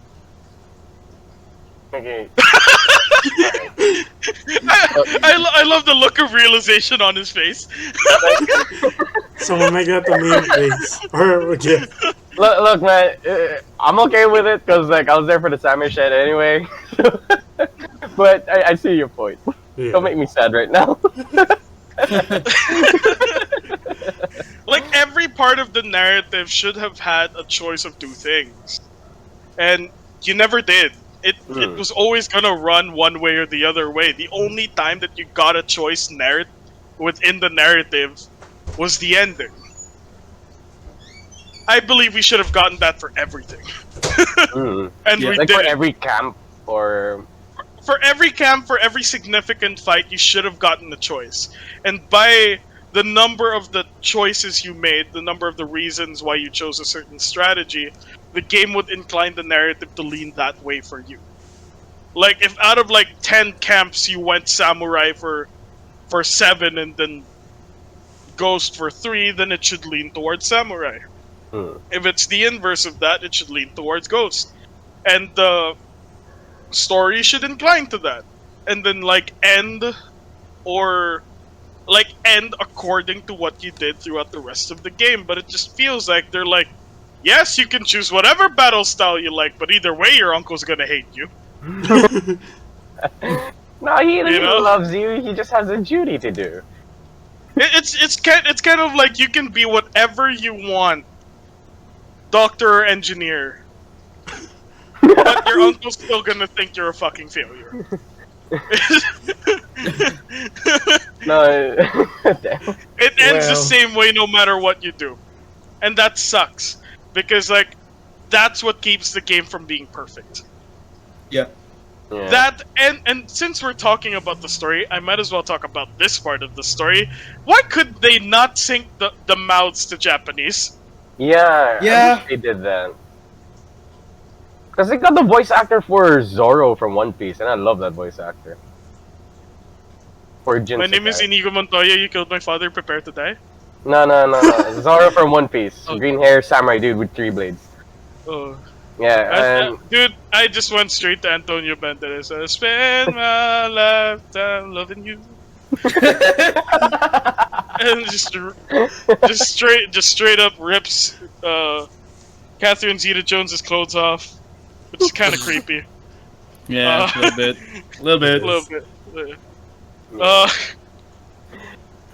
Okay. I love the look of realization on his face. Someone make that the meme, please. Or yeah. Look, man, I'm okay with it because like I was there for the Samurai shed anyway. But I see your point. Yeah. Don't make me sad right now. Like every part of the narrative should have had a choice of two things, and you never did. It was always gonna run one way or the other way. The only time that you got a choice within the narrative was the ending. I believe we should have gotten that for everything, and Yeah. we Like did. for every camp or For every camp, for every significant fight, you should have gotten a choice. And by the number of the choices you made, the number of the reasons why you chose a certain strategy, the game would incline the narrative to lean that way for you. Like if out of like 10 camps you went samurai for 7 and then ghost for 3, then it should lean towards samurai. If it's the inverse of that, it should lean towards ghost. And the story should incline to that. and then like end or like end according to what you did throughout the rest of the game. But it just feels like they're like, yes, you can choose whatever battle style you like, but either way, your uncle's gonna hate you. No, he You know? loves you. He just has a duty to do. It's kind of like you can be whatever you want, doctor or engineer, but your uncle's still gonna think you're a fucking failure. No, damn. It ends the Well. same way no matter what you do, and that sucks because like that's what keeps the game from being perfect. Yeah. Yeah. That and since we're talking about the story, I might as well talk about this part of the story. Why could they not sync the mouths to Japanese? Yeah, I Yeah. wish they did that. Because they got the voice actor for Zoro from One Piece, and I love that voice actor. For Jin My name is Sakai. Inigo Montoya. You killed my father. Prepare to die. No. Zoro from One Piece. Oh. Green hair samurai dude with 3 blades. Oh. Yeah, and Dude, I just went straight to Antonio Banderas. I spend my lifetime loving you, and just straight up rips Catherine Zeta-Jones's clothes off, which is kind of creepy. Yeah, a little bit. A little bit. A little bit. Uh,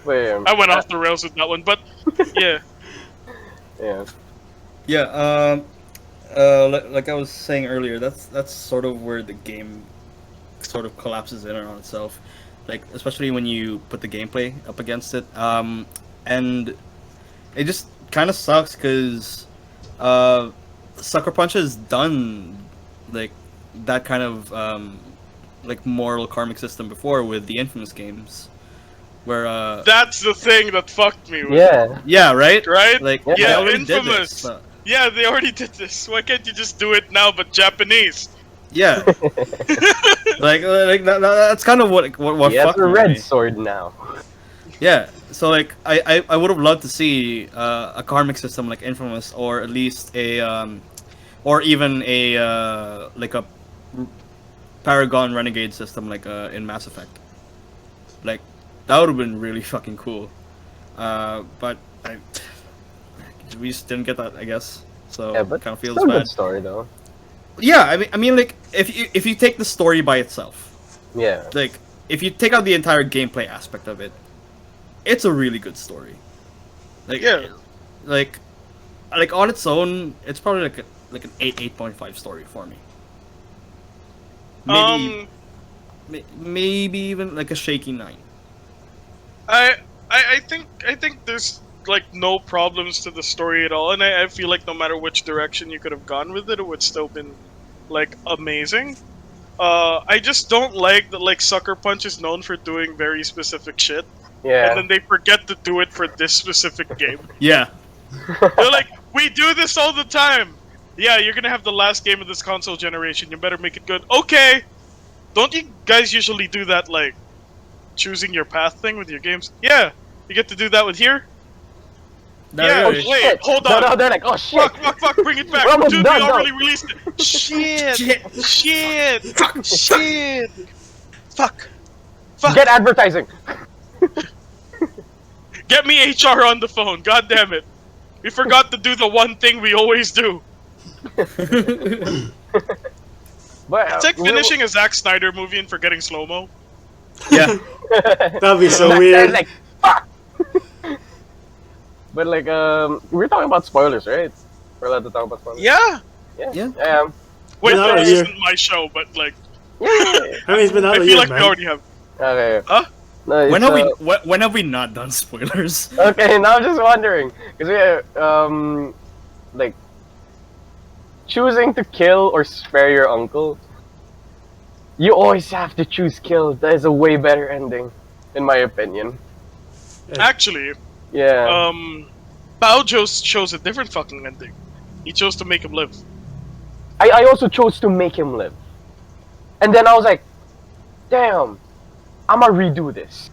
wait, I went off the rails with that one, but yeah. Yeah. Yeah, like I was saying earlier, that's sort of where the game sort of collapses in on itself. Like, especially when you put the gameplay up against it. And it just kind of sucks because Sucker Punch has done like that kind of like moral karmic system before with the Infamous games, where That's the thing that fucked me. Yeah. yeah, right, Right? like Yeah. they Yeah, already did Infamous. this, so- Yeah, they already did this. Why can't you just do it now, but Japanese? yeah, like that's kind of what He has fucked a me, red really. sword now. Yeah, so like I would have loved to see a karmic system like Infamous, or at least a or even a like a Paragon Renegade system like in Mass Effect. Like that would have been really fucking cool. But we just didn't get that, I guess. So Yeah, but kind of feels still a bad. good story though. Yeah, I mean, like if you take the story by itself, Yeah. like if you take out the entire gameplay aspect of it, it's a really good story. Like Yeah. like on its own, it's probably like an 8.5 story for me. Maybe maybe even like a shaky 9. I think there's like no problems to the story at all, and I feel like no matter which direction you could have gone with it, it would still been like amazing. I just don't like that like Sucker Punch is known for doing very specific shit, Yeah. and then they forget to do it for this specific game. Yeah. They're like, we do this all the time. Yeah, you're gonna have the last game of this console generation. You better make it good. Okay. Don't you guys usually do that, like, choosing your path thing with your games? Yeah. You get to do that with here? Not Yeah, really. wait, hold No, on. no, they're like, oh shit. Fuck, bring it back. We're almost Dude, done, we though. already released it. Shit. Fuck. Get advertising. Get me HR on the phone. God damn it. We forgot to do the one thing we always do. But It's like finishing a Zack Snyder movie and forgetting slow-mo. Yeah. That'd be so They're weird. like, fuck. But like, we're talking about spoilers, right? We're allowed to talk about spoilers. Yeah. Yeah. Wait, No, this you're- isn't my show, but like, Yeah. I mean, it's been out I a feel year, like man. we already have. Okay. Huh? No, it's, When have we not done spoilers? Okay, now I'm just wondering because we like choosing to kill or spare your uncle. You always have to choose kill. That is a way better ending, in my opinion. Actually, Yeah. Bao chose a different fucking ending. He chose to make him live. I also chose to make him live. And then I was like, damn, I'ma redo this.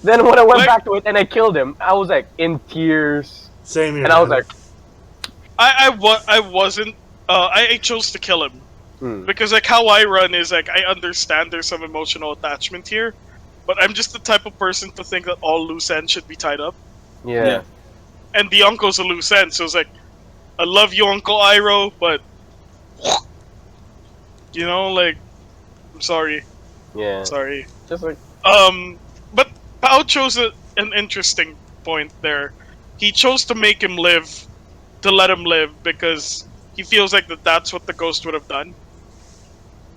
Then when I went Like- back to it and I killed him, I was like in tears. Same here. And I was man. like, I wasn't. I chose to kill him. Because like how I run is like I understand there's some emotional attachment here, but I'm just the type of person to think that all loose ends should be tied up. Yeah. And the uncle's a loose end, so it's like, I love you, Uncle Iroh, but you know, like, I'm sorry, Yeah. sorry. Just like But Pao chose an interesting point there. He chose to make him live, to let him live, because he feels like that's what the ghost would have done.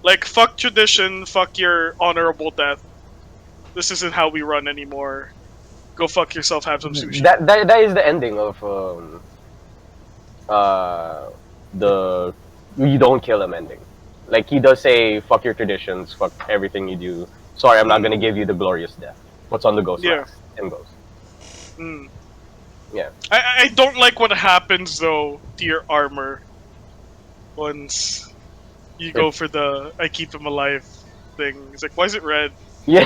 Like, fuck tradition, fuck your honorable death. This isn't how we run anymore. Go fuck yourself, have some sushi. that is the ending of the you don't kill him ending. Like he does say, "Fuck your traditions, fuck everything you do." Sorry, I'm not gonna give you the glorious death. What's on the ghost Yeah. last? And goes. Mm. Yeah. I don't like what happens though to your armor once you go for the I keep him alive thing. It's like, why is it red? Yeah.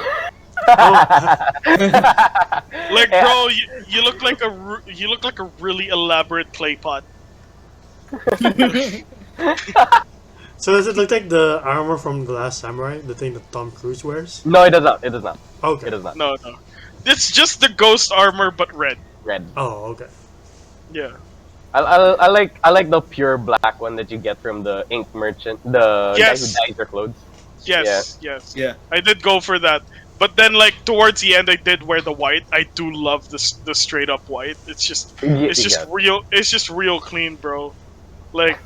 Like, bro, you look like you look like a really elaborate clay pot. So does it look like the armor from The Last Samurai, the thing that Tom Cruise wears? No, it does not. It does not. Okay. It does not. No, no, it's just the ghost armor but red. Red. Oh, okay. Yeah. I like the pure black one that you get from the ink merchant, the Yes. guy who dyes your clothes. Yes, yes. Yeah. I did go for that. But then, like, towards the end, I did wear the white. I do love the straight up white. It's just real. It's just real clean, bro. Like,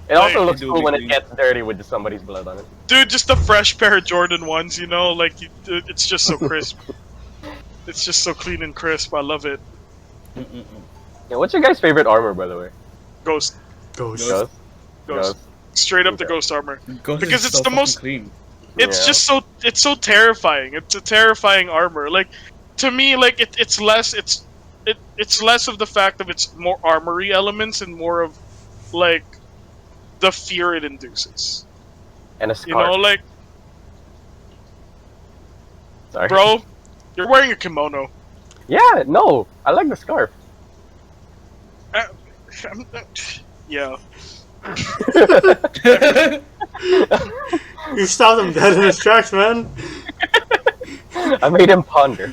It also Like, looks do cool be when clean. it gets dirty with somebody's blood on it. dude, just a fresh pair of Jordan ones. You know, like it's just so crisp. It's just so clean and crisp. I love it. Yeah, what's your guys' favorite armor, by the way? Ghost, Ghost. Ghost. ghost. Straight up the Okay. ghost armor. Ghost Because is it's so the fucking most- clean. It's Yeah. just so terrifying. It's a terrifying armor. Like, to me, like it's less of the fact of its more armory elements and more of like the fear it induces. And a You know, scarf. like, Sorry. bro, you're wearing a kimono. Yeah, no. I like the scarf. Yeah. You stopped him dead in his tracks, man. I made him ponder.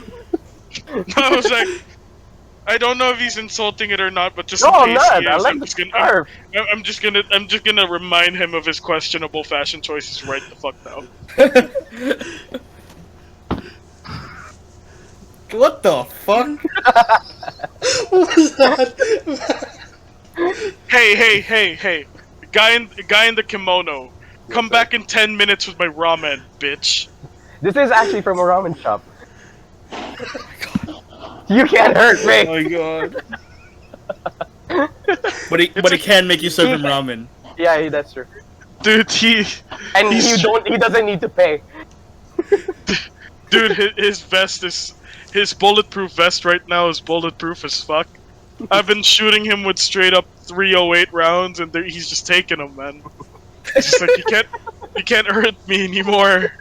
I was like, I don't know if he's insulting it or not, but just No, in I'm case not. he I is, like I'm the just gonna, scarf. I'm just gonna remind him of his questionable fashion choices right the fuck now. What the fuck? What was that? Hey, guy in the kimono, come back in 10 minutes with my ramen, bitch. This is actually from a ramen shop. You can't hurt Oh me. my god. But he can make you serve him ramen. Yeah, that's true. Dude, And He's- he doesn't need to pay. dude, his vest is, his bulletproof vest right now is bulletproof as fuck. I've been shooting him with straight up 308 rounds, and he's just taking them, man. He's just like, you can't hurt me anymore.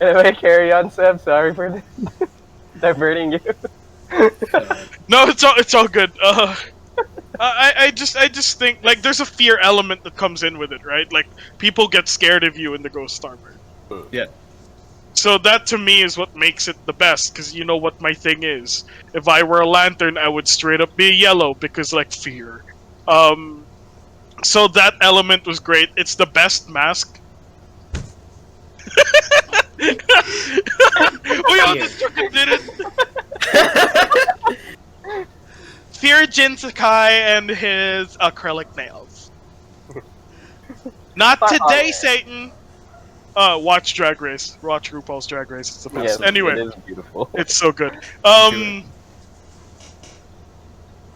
Anyway, carry on, Seb. Sorry for diverting you. No, it's all good. I just think like there's a fear element that comes in with it, right? Like people get scared of you in the ghost armor. Yeah. So that to me is what makes it the best, because you know what my thing is. If I were a lantern, I would straight up be yellow because like fear. So that element was great. It's the best mask. We all just fucking did it. Fear Jinsakai and his acrylic nails. Not today, Satan. Watch Drag Race. Watch RuPaul's Drag Race. It's the best. Yes, Anyway, it is beautiful. it's so good.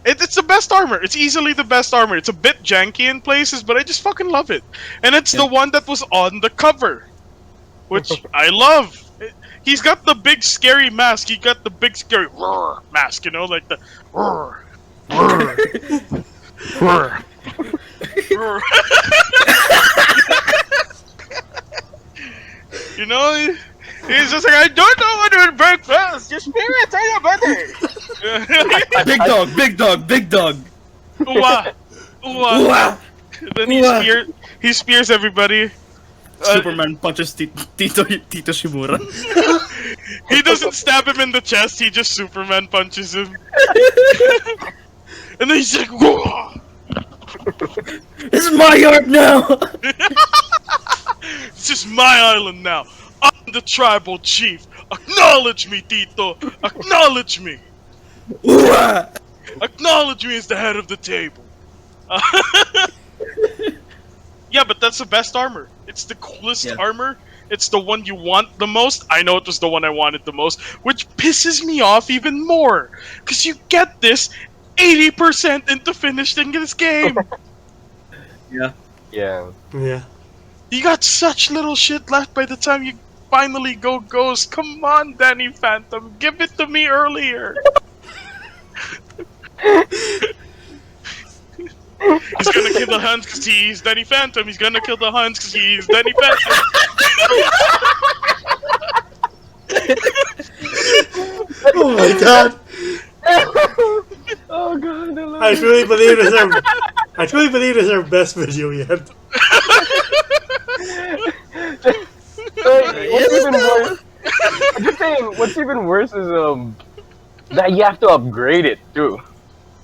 It's the best armor. It's easily the best armor. It's a bit janky in places, but I just fucking love it. And it's the one that was on the cover, which I love. He's got the big scary mask. He got the big scary roar mask, you know, like the roar, roar, roar, roar. You know, he's just like, I don't know what to break fast. Your spirits are your buddy. Big dog, big dog, big dog. Ooh-wah. Ooh-wah. Ooh-ah. Then Ooh-ah. he spears everybody. Superman punches Tito Shimura. He doesn't stab him in the chest. He just Superman punches him, and then he's like, "Whoa!" This is my yard now. It's just my island now. I'm the tribal chief. Acknowledge me, Tito. Acknowledge me. Ooh-ah. Acknowledge me as the head of the table. Yeah, but that's the best armor. It's the coolest Yeah. armor. It's the one you want the most. I know it was the one I wanted the most, which pisses me off even more. Because you get this 80% into finishing this game. Yeah. Yeah. Yeah. You got such little shit left by the time you finally go Ghost. Come on, Danny Phantom. Give it to me earlier. He's gonna kill the Huns because he's Danny Phantom. He's gonna kill the Huns because he's Danny Phantom. Oh my god! Oh god, I love I it. truly believe this is our best video yet. What's even worse? I'm just saying, what's even worse is that you have to upgrade it too.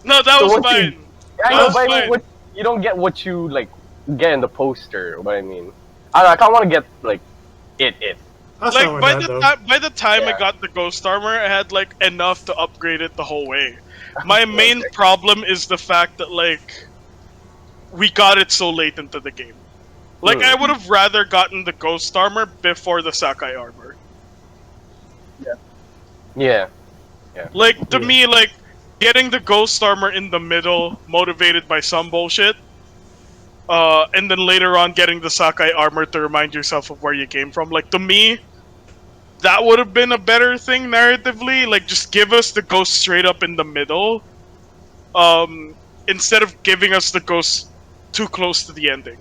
No, that So was once you- fine. I That know, was but I mean, fine. what, you don't get what you like get in the poster. What I mean, I kind of want to get like it. That's Like not by bad the though. time I Yeah. got the Ghost armor, I had like enough to upgrade it the whole way. My main problem is the fact that like we got it so late into the game. Like I would have rather gotten the Ghost armor before the Sakai armor. Yeah. Like to me, like getting the Ghost armor in the middle, motivated by some bullshit. And then later on getting the Sakai armor to remind yourself of where you came from. Like to me, that would have been a better thing narratively. Like just give us the Ghost straight up in the middle. Instead of giving us the Ghost too close to the ending.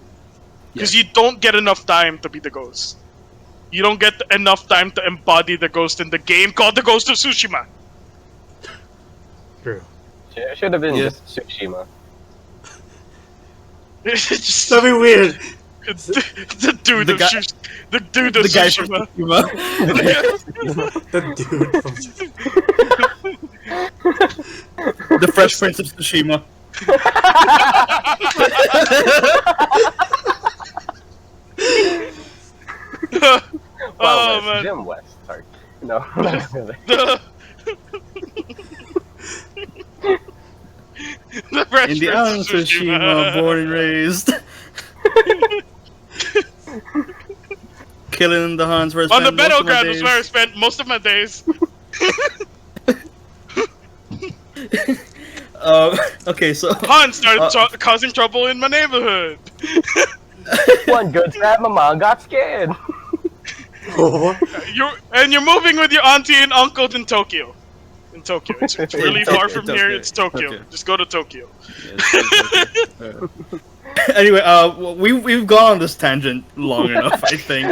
Because you don't get enough time to be the Ghost. You don't get enough time to embody the Ghost in the game called the Ghost of Tsushima. True. Should have been Yeah. just Tsushima. It's just That'd be weird. the dude The of guy- the dude of The guy from Tsushima. Tsushima. The dude from The Fresh Prince of Tsushima. Oh West, man. Jim West. Sorry. No. Not The Fresh In the Prince island of of Tsushima, born and raised. Killing the Huns where I On the spent most of my battleground was where I days. spent most of my days. Okay, so Han started causing trouble in my neighborhood. one good snap, my mom got scared. Oh, You're moving with your auntie and uncle in Tokyo. In Tokyo, it's really Tokyo, far from Tokyo, here. It's Tokyo. Tokyo. Just go to Tokyo. Anyway, we've gone on this tangent long enough, I think.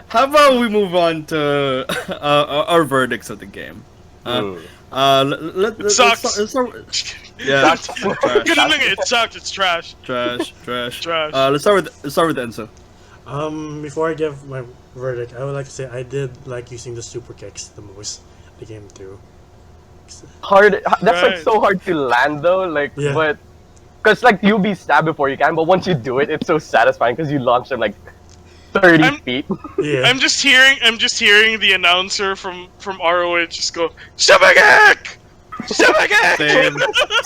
How about we move on to our verdicts of the game? Let's sucks. start, yeah, Good evening. It sucked. It's trash. trash. Trash. Let's start with Enzo. before I give my verdict, I would like to say I did like using the super kicks the most in the game too. Hard. That's like Right. so hard to land though. Like, Yeah. but because like you'll be stabbed before you can, but once you do it, it's so satisfying because you launch them like 30 feet. Yeah. I'm just hearing the announcer from ROH just go Shabagak! Shabagak!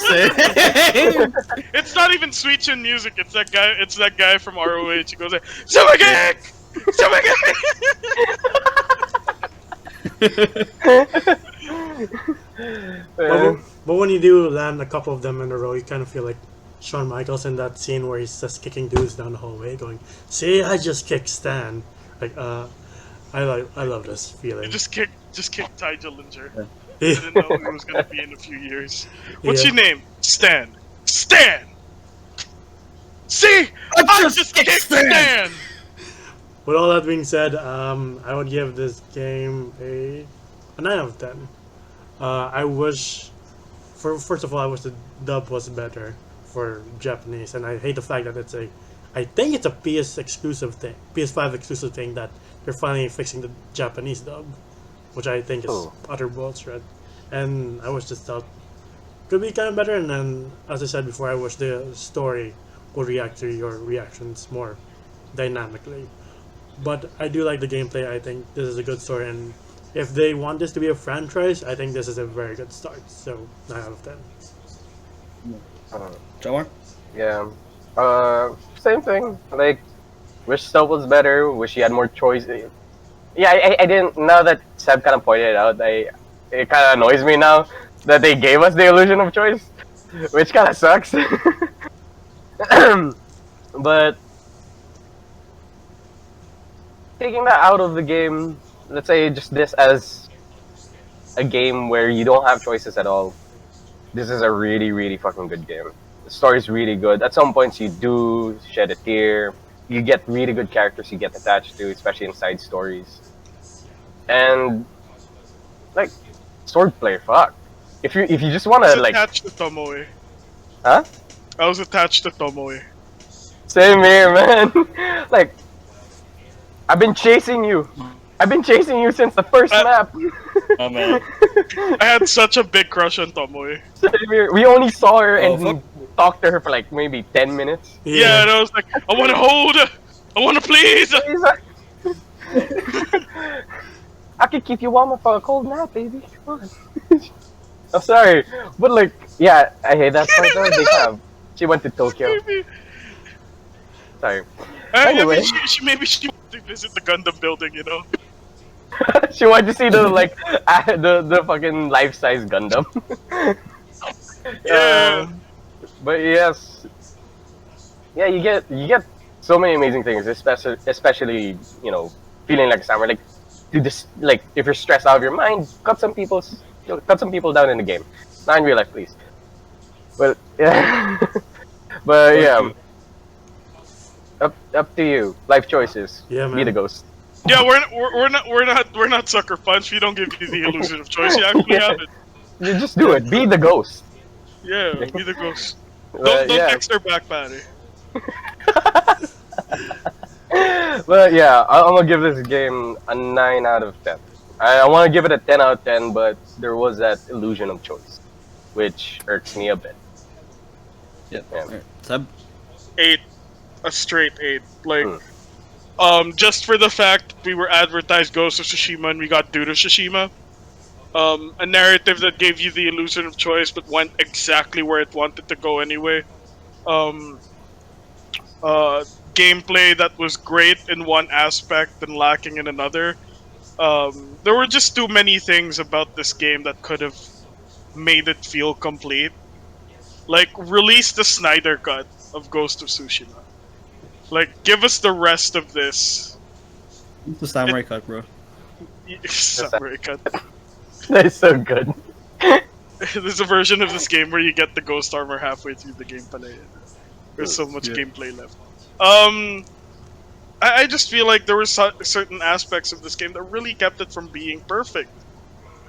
Same. It's not even sweet chin music. It's that guy. It's that guy from ROH. He goes like Shabagak! Shabagak! But when you do land a couple of them in a row, you kind of feel like Shawn Michaels in that scene where he's just kicking dudes down the hallway, going, "See, I just kicked Stan." Like, I love this feeling. Just kick Ty Dillinger. I Yeah. didn't know who was gonna be in a few years. What's Yeah. your name? Stan. Stan. See, I just kicked Stan. With all that being said, I would give this game a 9 out of 10. I wish, first of all, I wish the dub was better for Japanese, and I hate the fact that I think it's a PS exclusive thing, PS5 exclusive thing that they're finally fixing the Japanese dub, which I think is Oh. utter bullshit. And I was just thought could be kind of better. And then, as I said before, I wish the story would react to your reactions more dynamically. But I do like the gameplay. I think this is a good story, and if they want this to be a franchise, I think this is a very good start. So 9 out of 10. Uh, Jamar? yeah. Same thing. Like, wish stuff was better. Wish you had more choice. Yeah, I didn't. Now that Seb kind of pointed it out, it kind of annoys me now that they gave us the illusion of choice, which kind of sucks. But taking that out of the game, let's say just this as a game where you don't have choices at all. This is a really, really fucking good game. The story's really good. At some points, you do shed a tear. You get really good characters you get attached to, especially in side stories. And like swordplay, fuck. If you just I wanna was like, attached to Tomoe. huh? I was attached to Tomoe. Same here, man. Like, I've been chasing you. I've been chasing you since the first map. Oh man. I had such a big crush on Tomoe. Same here. We only saw her Oh, and fuck. talked to her for like maybe 10 minutes. Yeah, and I was like, I want to hold her. I want to please. He's like, I could keep you warm for a cold nap, baby. Come on. I'm sorry, but like, yeah, I hate that part though. They have. She went to Tokyo. Maybe, Sorry. I Anyway. mean, she wanted to visit the Gundam building, you know. She wanted to see the like the fucking life-size Gundam. Yeah. But yes, yeah, you get so many amazing things, especially feeling like a samurai. Like, to this, like if you're stressed out of your mind, cut some people down in the game, not in real life, please. But yeah, but yeah, up to you. Life choices. Yeah, Be man. the ghost. Yeah, we're not sucker punch. We don't give you the illusion of choice. You actually have it. You just do it. Be the ghost. Yeah, be the ghost. But, Don't yeah. text her back, Patty. But yeah, I'm gonna give this game a 9 out of 10. I want to give it a 10 out of 10, but there was that illusion of choice, which irks me a bit. Yeah. Yeah. Alright. Seb? 8, a straight 8. Like, Hmm. just for the fact we were advertised Ghost of Tsushima and we got Dude of Tsushima. A narrative that gave you the illusion of choice but went exactly where it wanted to go anyway. Um, Gameplay that was great in one aspect and lacking in another. There were just too many things about this game that could have made it feel complete. Like, release the Snyder Cut of Ghost of Tsushima. Like, give us the rest of this. It's the samurai cut, bro. Samurai Cut. That is so good. There's a version of this game where you get the ghost armor halfway through the game pala. There's so much Yeah. gameplay left. I just feel like there were certain aspects of this game that really kept it from being perfect.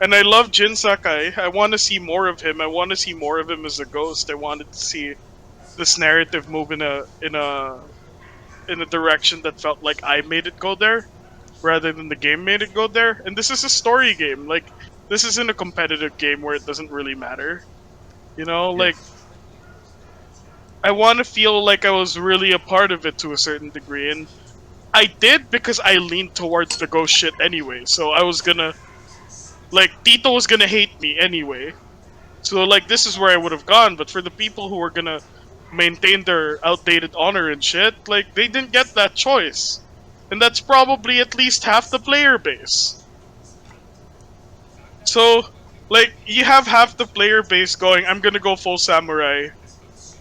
And I love Jin Sakai. I want to see more of him. I want to see more of him as a ghost. I wanted to see this narrative move in a direction that felt like I made it go there, rather than the game made it go there. And this is a story game. Like, this isn't a competitive game where it doesn't really matter. You know, like, I want to feel like I was really a part of it to a certain degree, and I did because I leaned towards the ghost shit anyway. So I was gonna, like, Tito was gonna hate me anyway. So, like, this is where I would have gone. But for the people who were gonna maintain their outdated honor and shit, like, they didn't get that choice. And that's probably at least half the player base. So, like, you have half the player base going, I'm gonna go full samurai.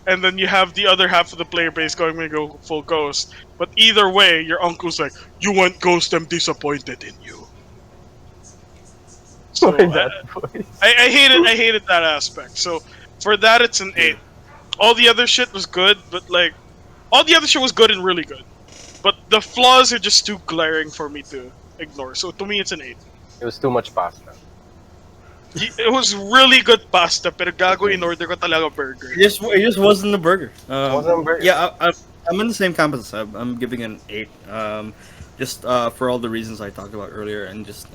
And then you have the other half of the player base going, I'm gonna go full ghost. But either way, your uncle's like, you went ghost, I'm disappointed in you. So, Why that voice? I hated that aspect. So, for that, it's an 8. All the other shit was good, but, like, all the other shit was good and really good. But the flaws are just too glaring for me to ignore. So, to me, it's an 8. It was too much pasta. It was really good pasta, pero gago in order ko talaga burger. It just wasn't a burger. Wasn't a burger. Yeah, I'm in the same camp as Seb. I'm giving it an 8. Just for all the reasons I talked about earlier, and just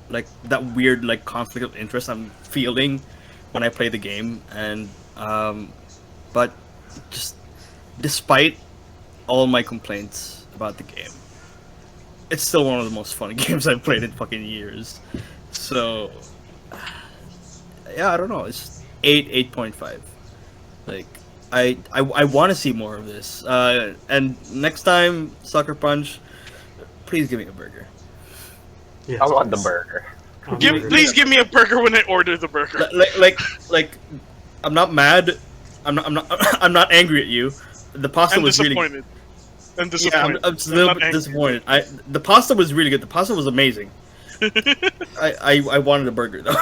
like that weird like conflict of interest I'm feeling when I play the game, and but just despite all my complaints about the game, it's still one of the most fun games I've played in fucking years. So yeah, I don't know. It's 8.5. Like I want to see more of this. And next time Sucker Punch, please give me a burger. Yes, I want the please. burger. Please give me a burger when I order the burger. Like I'm not mad. I'm not angry at you. The pasta I'm was really disappointed. I'm yeah. disappointed. I'm just a little not bit angry. disappointed. The pasta was really good. The pasta was amazing. I wanted a burger though.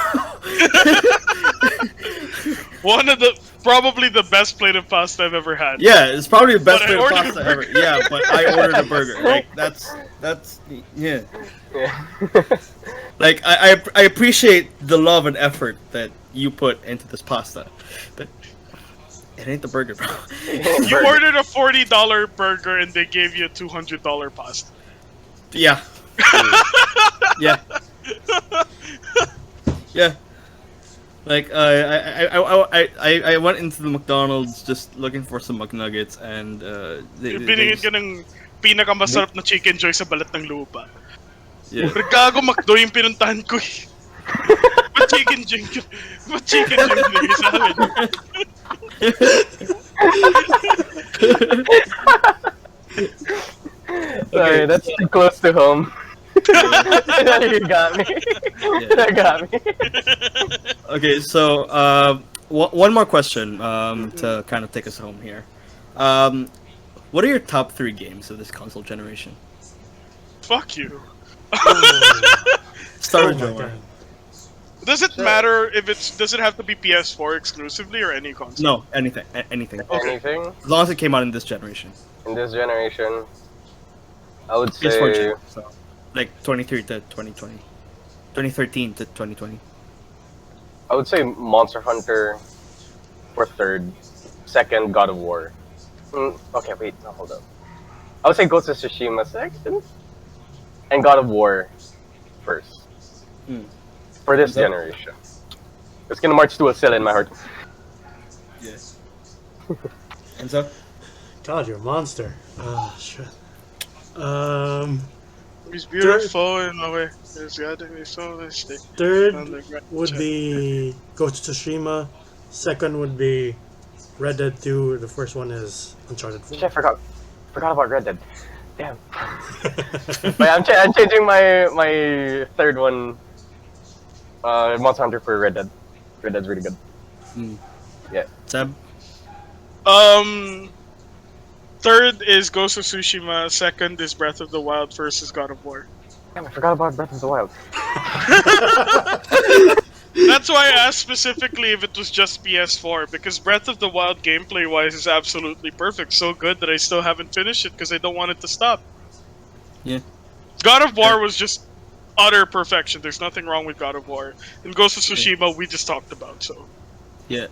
One of the probably the best plate of pasta I've ever had. Yeah, it's probably the best But I plate of ordered a pasta ever. burger. Yeah, but I ordered a burger. Like that's yeah. Yeah. Like I appreciate the love and effort that you put into this pasta, but it ain't the burger, bro. You ordered a $40 burger and they gave you a $200 pasta. Yeah. Yeah. Yeah. Like I went into the McDonald's just looking for some McNuggets, and Binigyan ka ng pinakamasarap na chicken joy sa balat ng lupa. yeah. Pero gago McDo yung pinuntahan ko eh. Ba't chicken joy binigay sa akin? Sorry, that's too close to home. You got me. That got me. Okay, so one more question to kind of take us home here. What are your top 3 games of this console generation? Fuck you. Start Oh with my Joe. god. Does it matter if does it have to be PS4 exclusively or any console? No, anything, anything. Okay. Anything As long as it came out in this generation. in this generation, I would PS4 say gen, so like 23 to 2020, 2013 to 2020. I would say Monster Hunter for third, second God of War. Okay, wait, no, hold up. I would say Ghost of Tsushima second, and God of War first. Hmm. For this Okay. generation, it's gonna march to a cell in my heart. Yes. And so, God, you're a monster. Oh shit. He's beautiful in a way. He's got to be so mystic. Third On the ground. would be Ghost of Tsushima. Second would be Red Dead 2. The first one is Uncharted 4. Shit, I forgot about Red Dead. Damn. But I'm changing my third one. Monster Hunter for Red Dead. Red Dead's really good. Seb. Third is Ghost of Tsushima. Second is Breath of the Wild. First is God of War. Damn, I forgot about Breath of the Wild. That's why I asked specifically if it was just PS4, because Breath of the Wild gameplay-wise is absolutely perfect. So good that I still haven't finished it because I don't want it to stop. Yeah. God of War was just utter perfection. There's nothing wrong with God of War. And Ghost of Tsushima we just talked about, so. Yeah.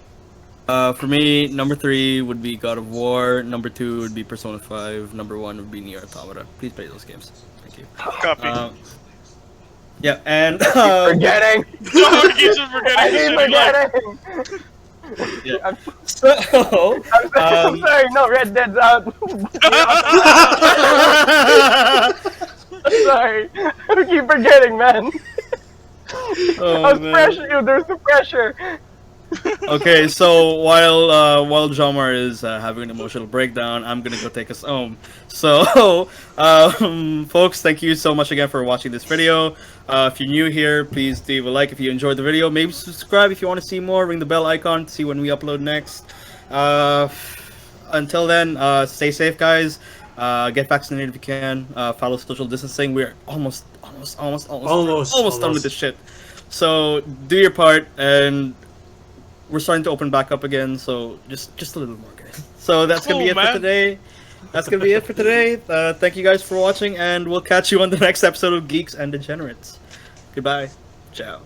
For me, number 3 would be God of War. Number 2 would be Persona 5. Number 1 would be Nier Automata. Please play those games. Thank you. Copy. Yeah, and Forgetting! So, keeps on forgetting I the keep shit he liked. forgetting! yeah. I'm, So, I'm sorry, no, Red Dead's out. I'm sorry. I keep forgetting, man. oh, I was man. pressuring you, there's the pressure. Okay, so while Jomar is having an emotional breakdown, I'm gonna go take us home. So, folks, thank you so much again for watching this video. If you're new here, please leave a like if you enjoyed the video. Maybe subscribe if you want to see more. Ring the bell icon to see when we upload next. Until then, stay safe, guys. Get vaccinated if you can. Follow social distancing. We're almost done with this shit. So do your part, and we're starting to open back up again, so just a little more, guys. So that's gonna be it for today. That's gonna be it for today. Thank you guys for watching, and we'll catch you on the next episode of Geeks and Degenerates. Goodbye. Ciao.